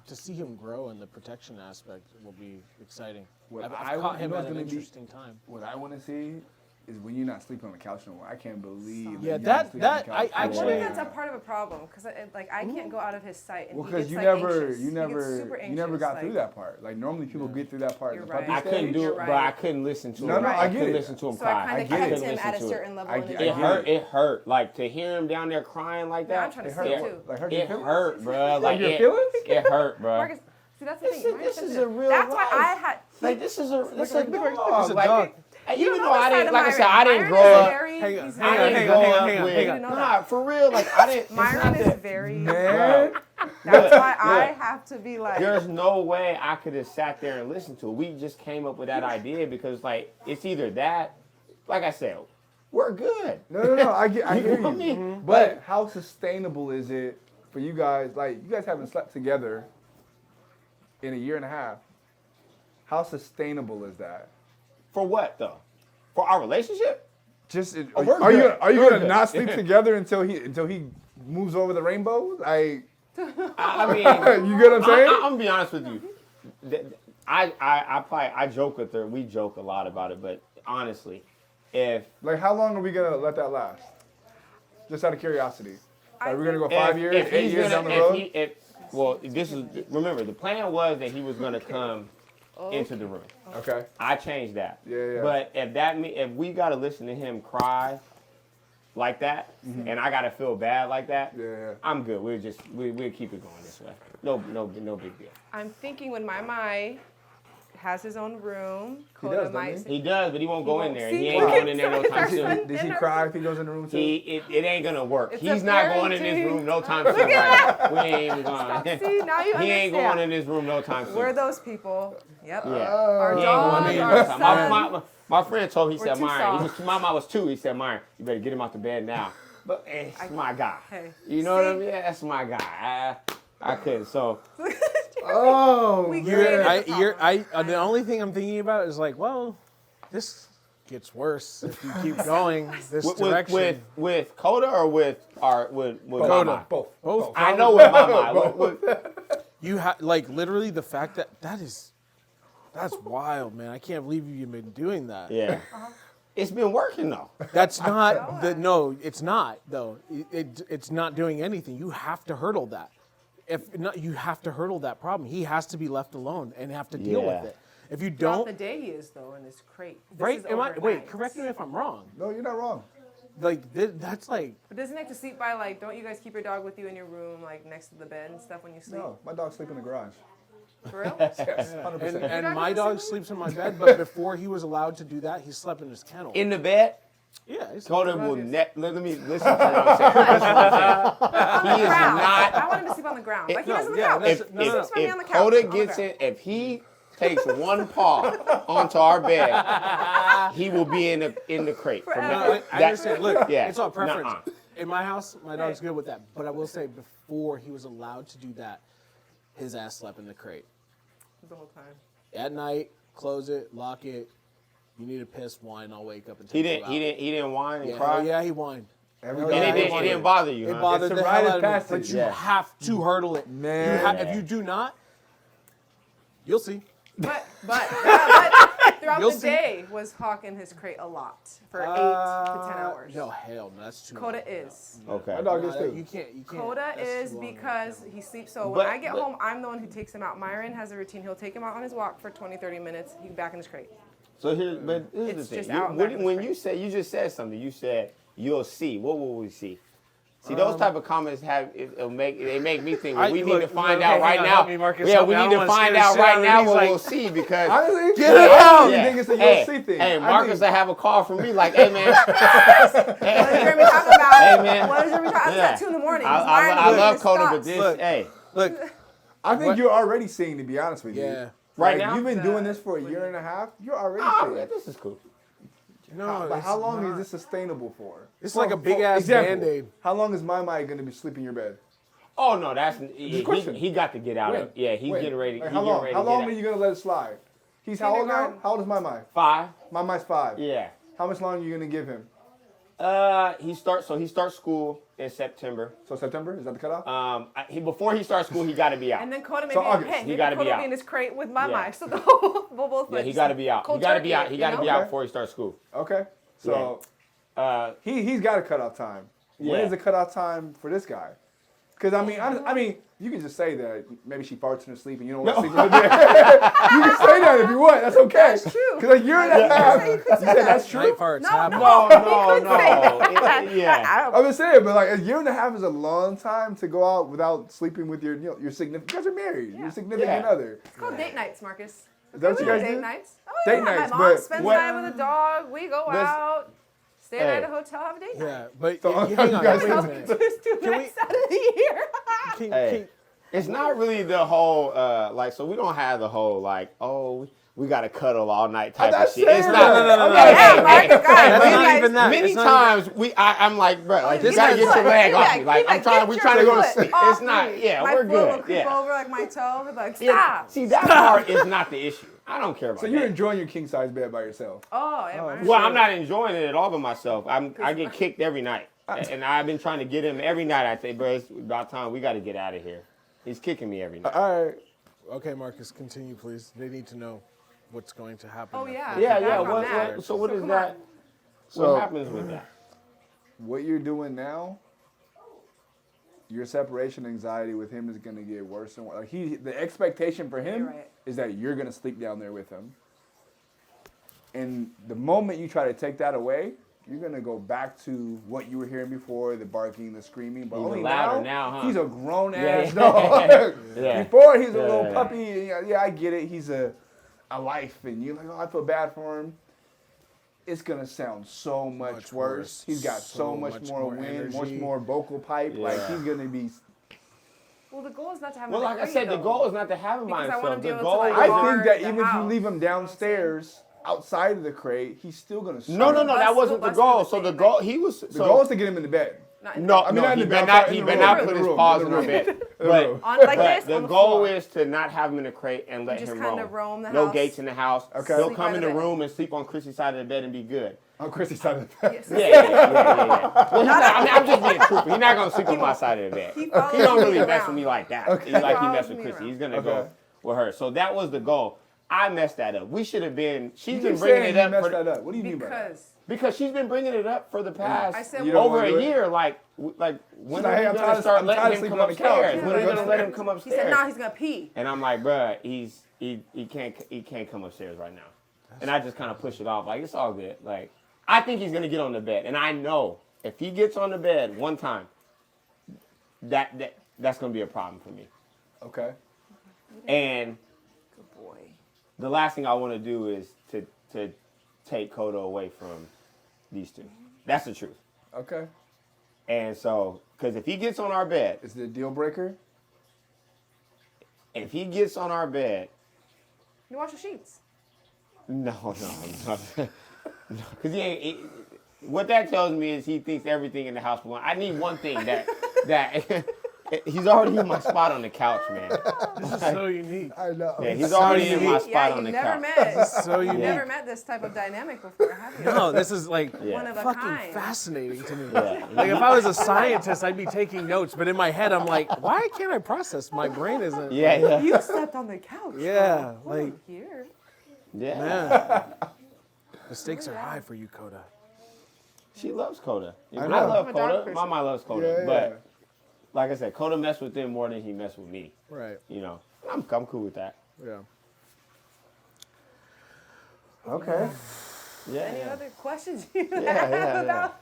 to see him grow, and the protection aspect will be exciting. What I've I caught want- him you know at what's an gonna be- interesting time. What I want to see is when you're not sleeping on the couch no more. I can't believe. Yeah, you're not that- sleeping on the that- couch I no I more. wonder if actually- that's a part of a problem because I can't go out of his sight and Well, he because gets you like never, anxious. you He gets super never, anxious, you never got through like- that part. Like normally people get through that part. You're in the puppy right. I couldn't stage. do You're it, right. but I couldn't listen to No, him. no, I I get couldn't it. listen to him So cry. I kind I of get kept it. him Listen at a to it. certain level. I in his get- It life. hurt. It hurt. Like to hear him down there crying like Yeah, I'm that. trying to It sleep hurt. too. Like hurt It your feelings? hurt, bro. Like your it, feelings? it hurt, bro. Marcus, see that's the This thing. is- Marcus this is said a real That's why life. I had. Like this is a It's dog. a dog. Like, You even don't though know I the didn't, side like I of said, I Myron. didn't Myron grow is up. very- Hang on, he's hang I on, very- didn't hang grow on, hang up on, hang on, with. hang on. Nah, for real. Like I didn't. it's Myron not is that- very. Man, That's why I Look, have to be like. There's no way I could have sat there and listened to it. We just came up with that idea because, like, it's either that, like I said, we're good. no. I hear know what I you. mean? But how sustainable is it for you guys? Like you guys haven't slept together in a year and a half. How sustainable is that? For what though? For our relationship? Just Oh, we're are you good. are you We're gonna good. not sleep together until he moves over the rainbow? I mean, You get what I'm saying? I'm gonna be honest with you. I joke with her. We joke a lot about it, but honestly, if Like how long are we gonna let that last? Just out of curiosity. I Like we're gonna go think- 5 years, if 8 he's years gonna, down the road? well, this is remember the plan was that he was gonna come into the room. Okay. I changed that. Yeah. But if we gotta listen to him cry like that, and I gotta feel bad like that, Yeah. I'm good. We'll keep it going this way. No big deal. I'm thinking when my has his own room. He Coda does, doesn't might. he? He does, but he won't go won't in there. see He you. ain't going in there no time soon. Does he cry if he goes in the room too? It ain't gonna work. It's He's a not going in this parenting. room no time soon. Right? We ain't even going. See, now you He ain't understand. going in this room no time soon. We're those people. Yep. Yeah. Our He ain't dog, going in our no time. son. My friend told me, he We're said, too Myron, soft. my mom was 2. He said, Myron, you better get him out the bed now. But it's my guy. Hey. You know what I See? mean? That's my guy. I couldn't. So Oh, We man. created The only thing I'm thinking about is like, well, this gets worse if you keep going this direction. with Coda or with Coda. Mama? Both. Both. I know with Mama. You have like literally the fact that's wild, man. I can't believe you've been doing that. Yeah. It's been working though. That's not no, it's not though. It's not doing anything. You have to hurdle that. If not, you have to hurdle that problem. He has to be left alone and have to deal Yeah. with it. If you Throughout don't, the day he is though in his crate. This right? is Am I? Wait, overnight. correct me if I'm wrong. No, you're not wrong. Like that's like But doesn't he have to sleep by like? Don't you guys keep your dog with you in your room, like next to the bed and stuff when you sleep? No, my dogs sleep in the garage. For real? Yes, and, 100%. and dog my has dog a sleep? sleeps in my bed, but before he was allowed to do that, he slept in his kennel. In the bed, Yeah, he's Coda will Marcus. let me listen to what I'm saying. Listen to what I'm saying. On He the is ground. not- I want him to sleep on the ground. Like he no, does on the yeah, couch. that's- If, no, no, no. Sleeps for me on the couch. Coda on the gets ground. in, if he takes one paw onto our bed, he will be in the crate. From Forever. No, that- I that- understand. Look, yeah, it's all preference. nuh-uh. In my house, my dog's good with that. But I will say, before he was allowed to do that, his ass slept in the crate. The whole time. At night, close it, lock it, You need to piss, whine. I'll wake up and He take didn't. you out. He didn't whine and Yeah, cry. hell yeah, he whined. Every Hell dog yeah, And he it whined. didn't bother you. It Huh? bothered It's a the rite hell of out of me, passage. but you Yeah. have to hurdle it. Man. If you do not, you'll see. But throughout You'll the see. day was Hawk in his crate a lot for 8 to 10 hours. No, hell, no, that's too. Coda long. is. Okay. My dog No, is that- too. you can't. You can't. Coda that's is too long. because he sleeps. So when But- I get but- home, I'm the one who takes him out. Myron has a routine. He'll take him out on his walk for 20, 30 minutes. He's back in his crate. So here's the It's thing. just You- out when back in the when frame. you just said something, you said you'll see. What will we see? See, those type of comments they make me think. Well, we need to find out right now. Help me, Marcus, Yeah, help we me. I need don't to wanna find scare out the shit right out of now him. what He's we'll like, see because. Honestly, Get it out! You think it's a Hey, UFC thing. hey, I Marcus, think- I have a call from me like, hey man, What did you hear me talking about? Hey, man. What did you hear me talking Yeah. about? 2 in the morning. I love Coda, but this, Look. hey, Look, I think What- you're already seeing, to be honest with you. yeah. right Like, now. You've been doing this for a year and a half. You're already seeing. Oh, this is cool. No, But it's how long not. is this sustainable for? It's like a big-ass example, Band-Aid. How long is my going to be sleeping in your bed? Oh no, that's question. he got to get out When? of. Yeah, he's When? getting ready. Like, He's how getting long? ready How to get long out. are you going to let it slide? He's how old now? Kindergarten. How old is my mind? 5. My mind's 5. Yeah. How much longer are you going to give him? He starts school in September. So September? Is that the cutoff? Before he starts school, he got to be out. And then Coda may So be August. hey, He maybe gotta be Coda will out. be in his crate with my Yeah. mic. So we'll both Yeah, like he got to be out. He cold got to be turkey out. it, He you got to know? be out Okay. before he starts school. Okay. So he's got a cutoff time. When Yeah. is the cutoff time for this guy? Because I mean, you can just say that maybe she farts in her sleep and you don't want to sleep with her. You can say that if you want. That's okay. That's true. Because a year and a half. You said that's true. Night farts happen. No. I don't I'm just saying, but like a year and a half is a long time to go out without sleeping with your significant. You guys are married. Yeah. Your significant Yeah. other. It's called date nights, Marcus. Is that what you guys Date do? nights. Oh, Date yeah. nights, My mom but spends what- time with a dog. We go This- out, stay the Hey. night at a hotel, have a date night. Yeah, but So, hang on. you guys- Wait a minute. Just 2 Can we- nights out of the year. Hey, it's not really the whole so we don't have the whole like we got to cuddle all night type I'm of not shit. saying It's that. not. No, Yeah, Hey, Marcus, hey, guys, That's you not guys- even that. Many It's not even- times I'm like, bro, like you Keep gotta my get your foot. leg off Yeah, me. Like keep we trying to go to foot sleep. off It's not. me. Yeah, My we're foot will good. creep Yeah. over like my toe. He'll be like, Yeah. stop. See, that part is not the issue. I don't care about So that. you're enjoying your king size bed by yourself. Oh, yeah, man. Well, I'm not enjoying it at all by myself. I get kicked every night, and I've been trying to get him every night. I say, bro, it's about time we got to get out of here. He's kicking me every night. All right. Okay, Marcus, continue, please. They need to know what's going to happen. Oh, yeah. after. Yeah, Back yeah. on that. So what is come that? on. So- What happens with that? What you're doing now, your separation anxiety with him is going to get worse and worse. Like the expectation for him You're right. is that you're going to sleep down there with him. And the moment you try to take that away, you're going to go back to what you were hearing before, the barking, the screaming. But Even only louder now, now, huh? he's a grown Yeah, ass yeah. dog. Yeah. Before he's a little Yeah. puppy. Yeah, I get it. He's a life. And you're like, oh, I feel bad for him. It's gonna sound so much, Much worse. worse. He's got so much more wind, much energy. more vocal pipe. Like Yeah. he's gonna be. Well, the goal is not to have him Well, in like the I crate, said, the though. goal is not to have him by Because I want himself. him to be The able to, goal like, is I guard think that the even if you house. leave him You know what I'm saying? downstairs, outside of the crate, he's still gonna. no, scream. that wasn't the Bust goal. through So the the thing, goal, like- he was. The goal is to get him in the bed. Not in the No, crate. not in he the better bed, not. outside, He in better the not room, put in his the room, paws in in the our room. bed. the But room. On like this, the on the goal floor. is to not have him in the crate and let just him kinda roam. roam the No house. gates in the house. Okay. He'll Sleep come by in the the bed. room and sleep on Chrissy's side of the bed and be good. On Chrissy's side of the bed. Yes. Yeah. Well, he's not, I'm just being truthful. He's not gonna sleep on my side of the bed. He He follows don't me really mess around. with me like that. Okay. He like he Follows mess with me Chrissy. around. He's gonna Okay. go with her. So that was the goal. I messed that up. We should have been. She's You been keep bringing saying it you up messed for that up. What do you mean by that? Because she's been bringing it up for the past I said You don't over wanna a do it? year. Like when like, are hey, we I'm tired gonna of- start I'm tired of letting him sleeping come on the couch. upstairs? Yeah, When are we go gonna let him upstairs. come he upstairs? said, no, he's gonna pee. And I'm like, bruh, he can't come upstairs right now. And I just kind of push it off. Like, it's all good. Like, I think he's going to get on the bed. And I know if he gets on the bed one time, that's going to be a problem for me. Okay. And Good boy. the last thing I want to do is to take Kodo away from these two. That's the truth. Okay. And so, because if he gets on our bed, Is it a deal breaker? if he gets on our bed, You wash the sheets. no. Because he ain't. What that tells me is he thinks everything in the house belongs. I need one thing that He's already in my spot on the couch, man. This is so unique. I know. Yeah, he's So already in my unique. spot Yeah, on you've the never couch. met. So You've unique. never met this type of dynamic before, have you? No, this is like Yeah. One of a fucking kind. fascinating to me. Yeah. Like if I was a scientist, I'd be taking notes, but in my head, I'm like, why can't I process? My brain isn't. Yeah, yeah. You slept on the couch. Yeah, bro. like Here. Yeah. man, the stakes are high for you, Coda. She loves Coda. I I, know. love I'm a dog Coda. person. Mama loves Coda. Yeah, yeah. But like I said, Coda messed with him more than he messed with me. Right. You know, I'm cool with that. Yeah. Okay. Yeah. Any yeah. other questions you Yeah, have yeah. about?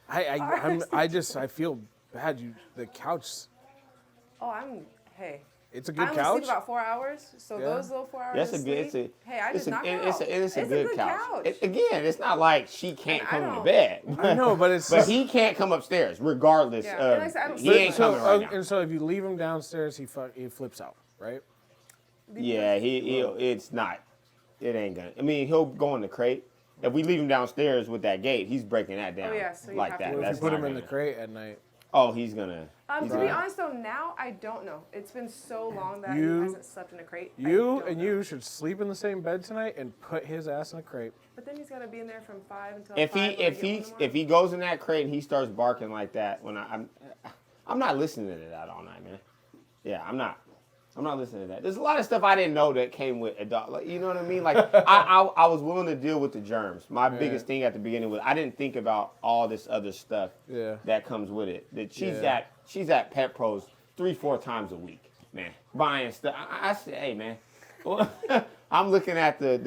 I feel bad. The couch. Oh, hey. It's a I good only couch. sleep about 4 hours, so Yeah. those little 4 hours That's of a good. sleep, hey, I it's just a, knock it- out. it's a good couch. Again, it's not like she can't And I come to don't- bed. I know, but it's But he can't come upstairs, regardless Yeah, of and like I said, I don't he sleep ain't much. coming right now. And so if you leave him downstairs, he flips out, right? Yeah, it's not. It ain't gonna. I mean, he'll go in the crate. If we leave him downstairs with that gate, he's breaking that down yeah, so you like have that. to- What if That's you put not him in the gonna- crate at night? Oh, he's gonna. To be Right. honest though, now I don't know. It's been so long that You- he hasn't slept in a crate. I You don't and know. you should sleep in the same bed tonight and put his ass in a crate. But then he's got to be in there from 5 until If 5 he when I if get home he in the morning. if he goes in that crate and he starts barking like that, I'm not listening to that all night, man. Yeah, I'm not listening to that. There's a lot of stuff I didn't know that came with a dog. Like, you know what I mean? Like I was willing to deal with the germs. My biggest thing at the beginning was I didn't think about all this other stuff Yeah. that comes with it. That Yeah. she's at Pet Pros 3-4 times a week, man, buying stuff. I said, hey, man. I'm looking at the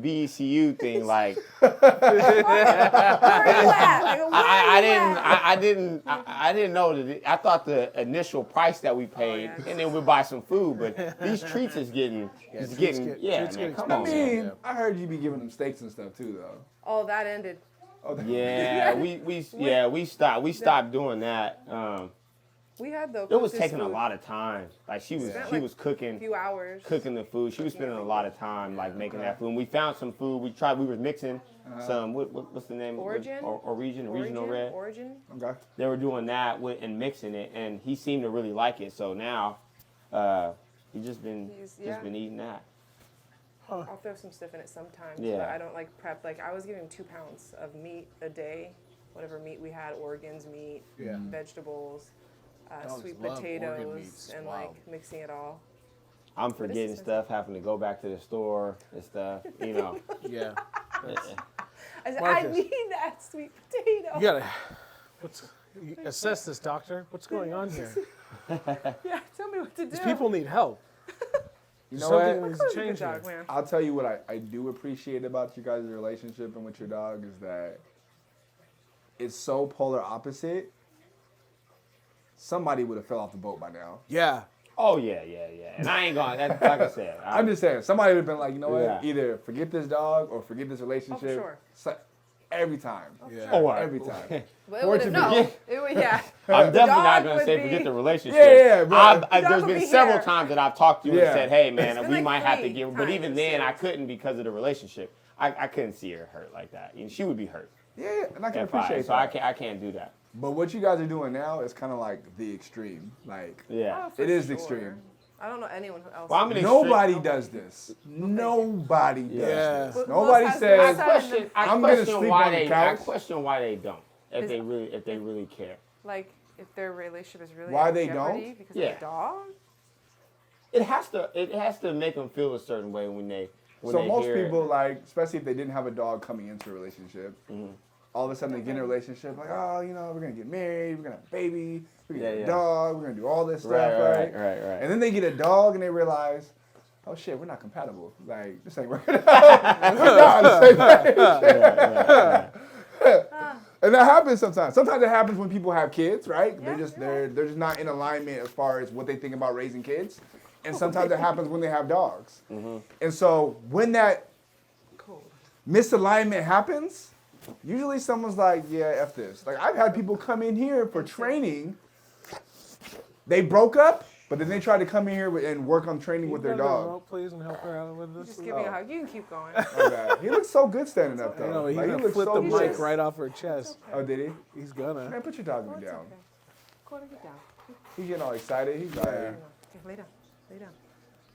BECU thing like Where are you at? Like, where are you at? I didn't know that. I thought the initial price that we paid, yeah. and then we buy some food. But these treats is getting, treats yeah, get man, come expensive. I on, mean, man. I heard you be giving them steaks and stuff too, though. Oh, that ended. Oh, Yeah, we stopped doing that. We had the. It was quickest taking a food. lot of time. Like she was Spent, like, was A cooking few hours. the food. She was spending a lot of time like making that food. And we found some food. We were mixing some. What's the name? Origin? Regional Red. Origin. okay. They were doing that and mixing it, and he seemed to really like it. So now, he's just been eating that. I'll throw some stuff in it sometimes. Yeah. But I don't like prep. Like I was giving 2 pounds of meat a day, whatever meat we had, organs, meat, Yeah. vegetables, Dogs sweet love organ potatoes, meats. and Wow. like mixing it all. I'm is forgetting this? stuff, having to go back to the store and stuff. You know. Yeah. I said, I Marcus. need that sweet potato. You gotta assess this, doctor. What's going on here? Yeah, tell me what to do. These people need help. You know Something what? needs Coda's to a good change dog, here. man. I'll tell you what I do appreciate about you guys' relationship and with your dog is that it's so polar opposite. Somebody would have fell off the boat by now. Yeah. Oh yeah. And I ain't going. Like I said, I'm just saying, somebody would have been like, you know what? Yeah. Either forget this dog or forget this relationship. sure. So, every time. Yeah. Oh, what? Every time. But it Or would to have no. begin- It would, yeah. I'm definitely not dog gonna would say be- forget the relationship. Yeah, but- The dog there's would been be several here. times that I've talked to you Yeah. and said, "Hey, man, It's been we like might have to 3 give." But even times, then, I yeah. couldn't because of the relationship. I couldn't see her hurt like that. You know, she would be hurt. Yeah, and I can If I- appreciate so that. I can't do that. But what you guys are doing now is kind of like the extreme. Like, Yeah. Oh, for it is sure. extreme. I don't know anyone else. Well, I'm an Nobody extreme- does this. Nobody does Yeah. this. But Nobody most has says, the I outside question. I I'm gonna question sleep why on the they. I couch. question why they don't. If Is- they really care. Like, if their relationship is really Why in they jeopardy don't? because Yeah. of the dog. It has to make them feel a certain way when they. When so they most hear it. people, like, especially if they didn't have a dog coming into a relationship, Mm-hmm. all of a sudden they get in a relationship, like, oh, you know, we're going to get married, we're going to have a baby, we're going to Yeah, get yeah. a dog, we're going to do all this stuff, Right. And then they get a dog and they realize, oh shit, we're not compatible. Like, this ain't working out. We're not on the same page. And that happens sometimes. Sometimes it happens when people have kids, right? Yeah, They're just not in alignment as far as what they think about raising kids. And sometimes it happens when they have dogs. And so when that Cool. misalignment happens, usually someone's like, yeah, F this. Like, I've had people come in here for training. They broke up, but then they tried to come in here and work on training with their Can you grab the dog. remote, please, and help her out with this. Just give me a hug. You can keep going. Okay. He looks so good standing up, I though. know, he's Like, he gonna looks flip so the mic good. right off her chest. Oh, did he? He's gonna. Man, put your dog Oh, it's down. okay. Quarter, get down. He's getting all excited. He's like, Okay, lay down. Lay down.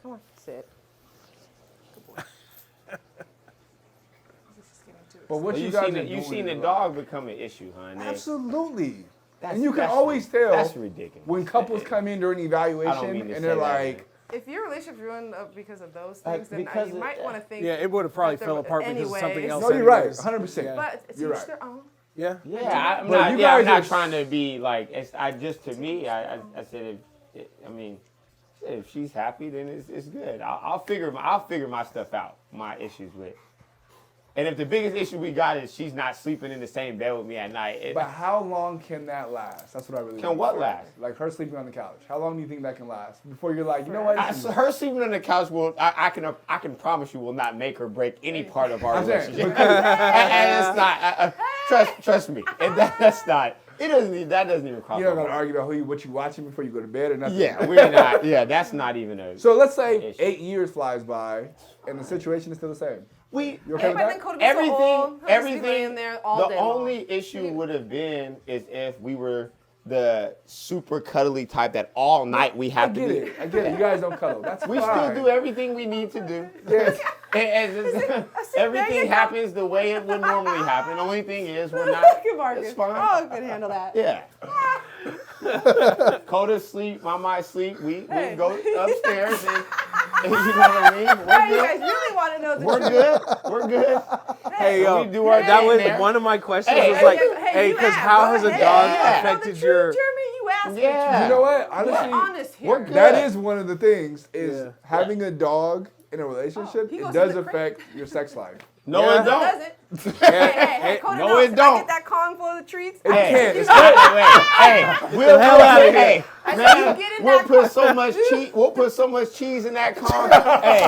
Come on. Sit. Good boy. This is getting too but what Well, you you guys seen are the, you doing seen the is dog become an issue, huh? And absolutely. that's- And you can that's- always tell That's ridiculous. when couples come in during I don't evaluation mean to and say they're that, like, man. If your relationship ruined because of those Like, things, then because you it- might want to think. Yeah, it would have probably that fell there- apart because of something anyways. else. no, you're right, anyways. 100%. Yeah. But it's You're each right. their own. Yeah. Yeah, I'm But not. you Yeah, I'm guys not are- trying to be like. I just to me, I said I mean, if she's happy, then it's good. I'll figure my stuff out, my issues with. And if the biggest issue we got is she's not sleeping in the same bed with me at night, but how long can that last? That's what I really Can want what to know. last? Like her sleeping on the couch. How long do you think that can last before you're like, you know what? this is- her sleeping on the couch will. I can promise you will not make or break any part of our I'm saying, relationship. and it's not. Trust me. And that's not. It doesn't. That doesn't even cross. You're not my gonna mind. argue about what you watching before you go to bed or nothing. Yeah, we're not. Yeah, that's not even a. So let's say Issue. 8 years flies by and the situation is still the same. We You okay with But that? then Coda be so old, her just be laying there all the day long. only issue would have been is if we were the super cuddly type that all night we I have to get be. it. I get it. You guys don't cuddle. That's We fine. still do everything we need to do. Yes. And everything you go. happens the way it would normally happen. The only thing is we're not. Look at Marcus. It's fine. Oh, I could handle that. Yeah. Coda sleep, Mama sleep. We go upstairs and you know what I mean. Hey, you We're guys good. really want to know the We're truth. good. We're good. Hey, yo, we do our that thing was there. one of my questions. Hey, was hey, like, hey, you because asked. how Go has a ahead. dog Yeah. Know the affected truth, your? Jeremy, you asked Yeah. You know what? me. We're Honestly, honest here. We're good. that is one of the things is Yeah. having a dog in a relationship. he It goes does in the crate. affect your sex life. No, Yeah. it don't. Doesn't. Hey, Coda no, knows. it If don't. I get that Kong full of treats. It Hey, can't. It's hey, we'll hell outta here. hey, I said, man, you get in we'll that put so much cheese. We'll put so much cheese in that corn. Hey,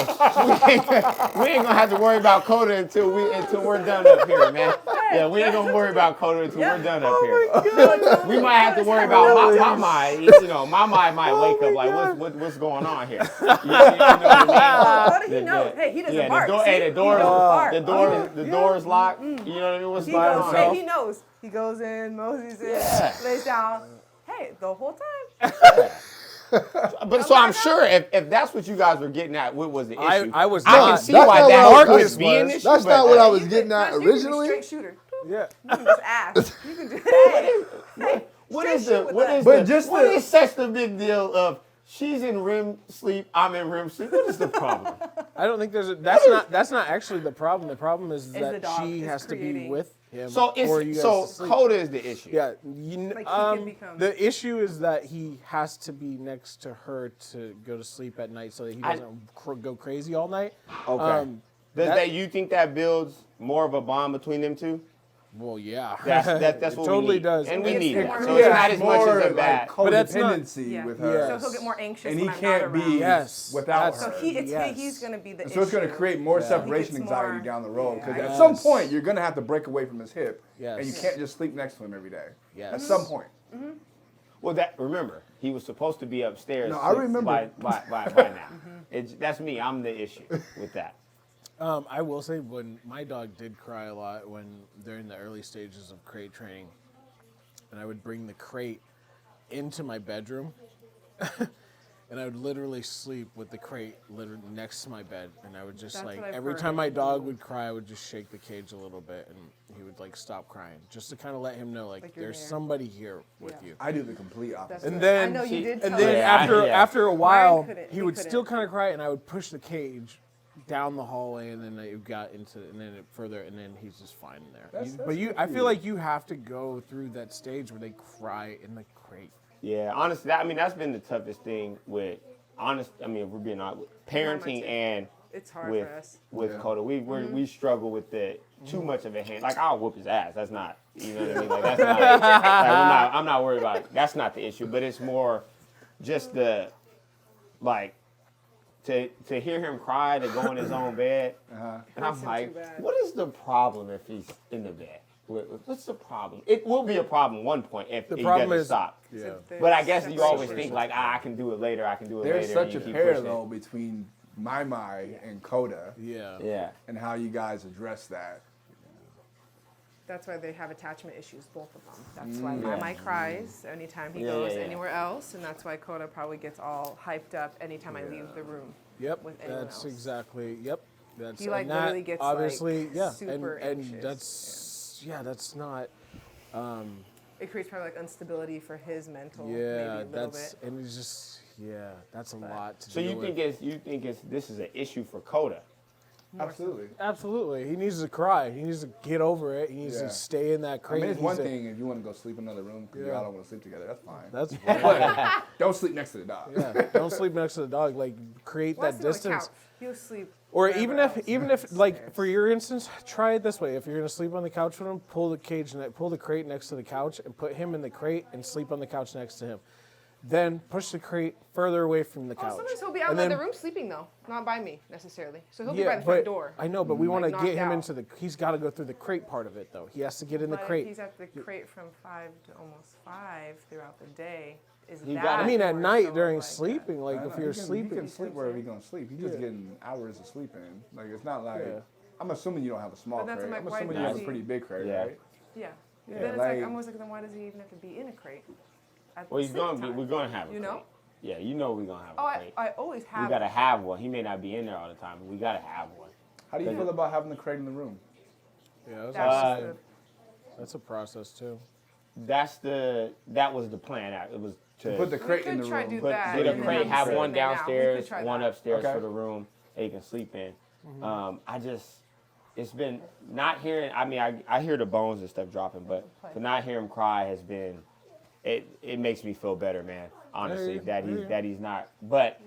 we ain't gonna have to worry about Coda until we're done up here, man. Yeah, we ain't gonna worry about Coda until we're done up here. We might have to worry about my mind. You know, my mind might wake up like, what's going on here? You know what I mean? Coda, he knows. Hey, he doesn't Yeah, bark. the door. See? Hey, the door. He don't bark. The door is locked. You know what I mean? What's He by goes, himself? hey, he knows. He goes in, moseys in, Yeah. lays down. Hey, the whole time. But so I'm sure if that's what you guys were getting at, what was the issue? I was I can not. see That's why not that what I would was- be an issue. That's but not what I You was can- getting at you can be originally. straight shooter. Yeah. You can just ask. You can do hey, What straight is shoot the with what that. is But the just what the- is such the big deal of she's in REM sleep, I'm in REM sleep? What is the problem? I don't think there's a. That's not actually the problem. The problem is the that dog she is has to be creating- with him. So for you it's guys so to sleep. Coda is the issue. Yeah, Like he can become- the issue is that he has to be next to her to go to sleep at night, so that he doesn't go crazy all night. Okay. Does that- that you think that builds more of a bond between them two? Well, yeah, That's it what totally we need. does. And we It's need more- it. So Yeah, it's not as much more as a like bad. But that's not- codependency Yeah. with Yeah. her. So he'll get more anxious And he when I'm can't not be around. Yes, without that's- her. So he's Yes. going to be the So it's going to issue. create more Yeah. separation He gets anxiety more- down the road. Because Yeah. at some Yes. point, you're going to have to break away from his hip. Yes. And you can't just sleep next to him every day. Yes. At some point. Well, remember, he was supposed to be upstairs. No, I remember. by now. That's me. I'm the issue with that. I will say when my dog did cry a lot when during the early stages of crate training, and I would bring the crate into my bedroom, and I would literally sleep with the crate literally next to my bed, and I would just That's like what I've every heard. time my dog would cry, I would just shake the cage a little bit, and he would like stop crying, just to kind of let him know like you're there's there. somebody here with Yeah. you. I do the complete That's opposite. And good. then I know you did and tell then me. Yeah, after a while, couldn't. he He would couldn't. still kind of cry, and I would push the cage down the hallway, and then it got into, and then it further, and then he's just fine in there. That's But good I for feel you. like you have to go through that stage where they cry in the crate. Yeah, honestly, that's been the toughest thing with if we're being honest, with parenting too. and It's hard with for us. with Yeah. Coda. We struggle with the too much of a hand. Like I'll whoop his ass. That's not, you know what I mean? Like that's not. Like, I'm not worried about it. That's not the issue. But it's more just the like to hear him cry, to go in his own bed, and I'm Hurts him like, too bad. what is the problem if he's in the bed? What's the problem? It will be a problem one point if he problem doesn't is- stop. Yeah. But I guess you always Separation. think like, I can do it later. I can do it There's later. such and a you keep pushing. parallel between my and Coda Yeah. Yeah. and how you guys address that. That's why they have attachment issues, both of them. That's why Mike cries anytime he goes anywhere else, and that's why Coda probably gets all hyped up anytime I leave the room. Yep, with anyone that's else. exactly. Yep, that's He, like, and that literally gets, obviously like, super and anxious. that's that's not. It creates probably like instability for his mental, maybe Yeah, a little that's bit. and it's just that's a lot to So deal you with. think it's this is an issue for Coda? Absolutely. Absolutely, he needs to cry. He needs to get over it. He needs Yeah. to stay in that I crate. mean, it's He one needs to- thing if you want to go sleep in another room because Yeah. y'all don't want to sleep together. That's fine. That's But don't sleep next to the dog. yeah. Don't sleep next to the dog. Like create Well, that sleep on the distance. couch. He'll sleep. Or wherever even else. if like for your instance, try it this way. If you're gonna sleep on the couch with him, pull the crate next to the couch and put him in the crate and sleep on the couch next to him. Then push the crate further away from the Oh, couch. sometimes he'll be out And in the then- room sleeping though, not by me necessarily. So he'll be Yeah, by the front but door. I know, but we want to Like, get him knocked into the. He's got to go through the crate part of it though. He has to get in the But if crate. he's at the crate from 5 to almost 5 throughout the day, is You that? gotta- I mean, at more night so during like that? sleeping, like I if know, you're he sleeping, can sleep wherever he's gonna sleep. He's just getting hours of sleep in. Like it's not like Yeah. I'm assuming you don't have a small But that's crate. like, I'm why assuming you does have a he- pretty big crate, Yeah. right? Yeah. Yeah, Then it's like- like I'm always like, then why does he even have to be in a crate? At Well, the he's same gonna be. time? We're gonna have a You crate. know? Yeah, you know we're gonna have Oh, a crate. I always have. We gotta have one. He may not be in there all the time, but we gotta have one. How do you feel about having the crate in the room? Yeah, that's, That's Uh, just that's a process too. That was the plan. It was to Put the crate could in the try room. to do put that get a and then crate, have have him one sit there now. We could downstairs, try one that. upstairs Okay. for the room that he can sleep in. Mm-hmm. I just, it's been not hearing. I mean, I hear the bones and stuff dropping, but to not hear him cry has been, it makes me feel better, man. Honestly, I hear you. that he's not. But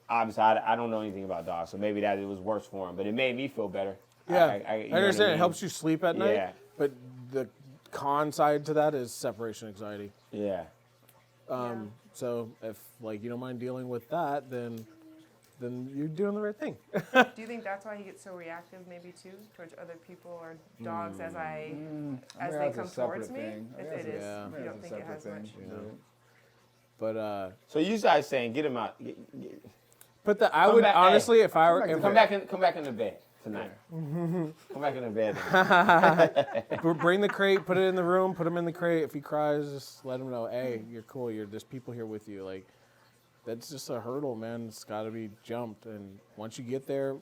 obviously, I don't know anything about dogs, so maybe that it was worse for him. But it made me feel better. Yeah, you know I what understand. mean? It helps you sleep at night. Yeah. But the con side to that is separation anxiety. Yeah. So if like you don't mind dealing with that, then you're doing the right thing. Do you think that's why he gets so reactive, maybe too, towards other people or dogs as they that's a come separate towards me? thing. I If think it that's a- is, yeah. you don't think it has much. But So you guys saying get him out, I Come would back- honestly, if I were, back to if, bed. come back in the bed tonight. Come back in the bed. bring the crate, put it in the room, put him in the crate. If he cries, just let him know, hey, you're cool. There's people here with you. Like that's just a hurdle, man. It's got to be jumped. And once you get there,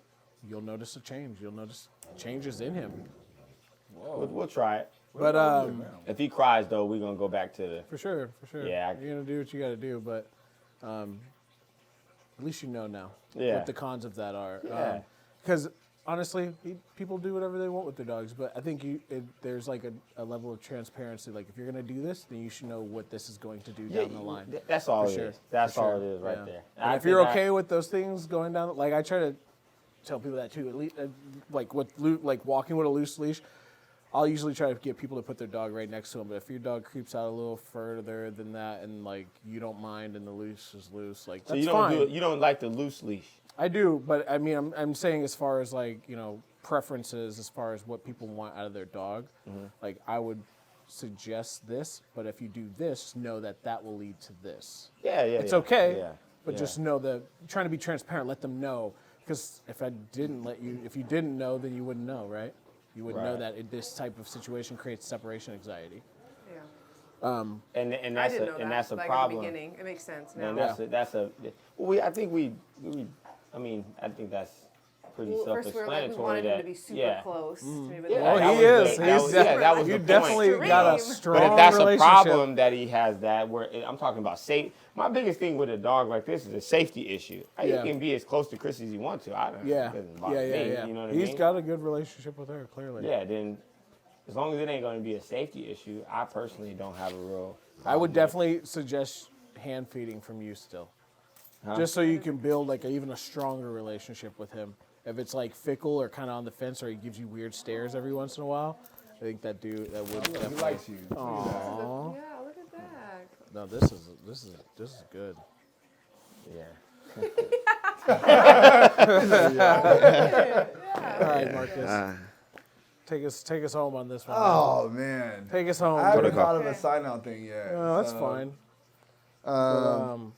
you'll notice a change. You'll notice changes in him. We'll try it. But If he cries though, we're gonna go back to the. for sure. Yeah. You're gonna do what you got to do, but at least you know now Yeah. what the cons of that are. Yeah. Because honestly, people do whatever they want with their dogs, but I think there's like a level of transparency. Like if you're gonna do this, then you should know what this is going to do down the line. That's all For it sure. is. That's For all sure. it is right Yeah. there. And if you're okay with those things going down, like I try to tell people that too. At least, like like walking with a loose leash, I'll usually try to get people to put their dog right next to them. But if your dog creeps out a little further than that, and like you don't mind, and the leash is loose, like So that's you don't fine. do it. You don't like the loose leash. I do, but I mean, I'm saying as far as like preferences, as far as what people want out of their dog, like I would suggest this, but if you do this, know that will lead to this. Yeah. It's okay, Yeah. but yeah. just know that trying to be transparent, let them know. Because if you didn't know, then you wouldn't know, right? You wouldn't know Right. that this type of situation creates separation anxiety. Yeah. And I that's didn't know and that. that's a like problem. At the beginning, it makes sense now. And that's a. I think we. I think that's pretty Well, first we were like, we self-explanatory. wanted him that to be super yeah. close to me, but Yeah, then Oh, that he was is. the- that was- yeah, that was you the definitely point. got a Extreme. strong But if that's a relationship. problem that he has, that where I'm talking about safe. My biggest thing with a dog like this is a safety issue. Yeah. He can be as close to Chris as he wants to. I don't. Yeah, It doesn't bother yeah. me, You know what I He's mean? got a good relationship with her, clearly. Yeah. Then, as long as it ain't going to be a safety issue, I personally don't have a real. I would problem definitely suggest hand feeding from you still, Huh? just so you can build like even a stronger relationship with him. If it's like fickle or kind of on the fence, or he gives you weird stares every once in a while, I think that would He definitely. likes you. Aw. Yeah, look at that. No, this is good. with it. All right, Marcus, take us home on this one. man. Oh man. Take us home. I haven't Protocol. thought of a sign out thing yet. No, that's so, fine.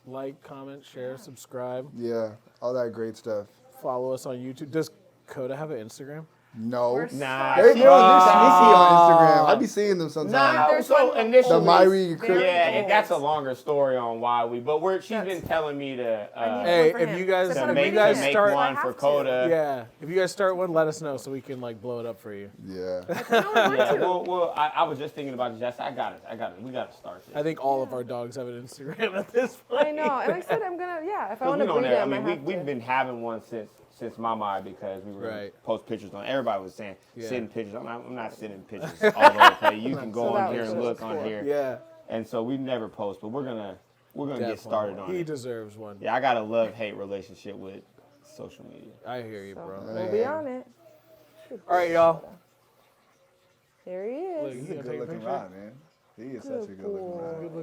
Like, comment, share, subscribe, Yeah, all that great stuff. follow us on YouTube. Does Coda have an Instagram? No. We're Nah, They're she- sneaky on Instagram. Oh. I be seeing them sometimes. Nah, There's so one- initially, The Myri Very yeah, old. that's a longer story on why we. But she's That's- been telling me to. I need Hey, one for if him. you guys- Except to for the make- video to game, make so I one have for to. Coda. Yeah, if you guys start one, let us know so we can like blow it up for you. Yeah. Yeah, well, I was just thinking about it. Jess, I got it. We got to start this. I think all of our dogs have an Instagram at this point. I know, and like I said, I'm gonna, yeah, if I 'Cause want we to don't breed know. it, I I mean, might have we've to. been having one since Mama because we were gonna Right. post pictures on. Everybody was saying Yeah. sending pictures. I'm not sending pictures all over the place. You can go So on that here was and just look on cool. here. Yeah, And so we never post, but we're gonna get definitely. started on He it. deserves one. Yeah, I got a love-hate relationship with social media. I hear you, bro. I We'll hear be you. on it. All right, y'all. There he Look, is. He's You a gonna good take a looking picture? rod, man. He is such a good looking rod.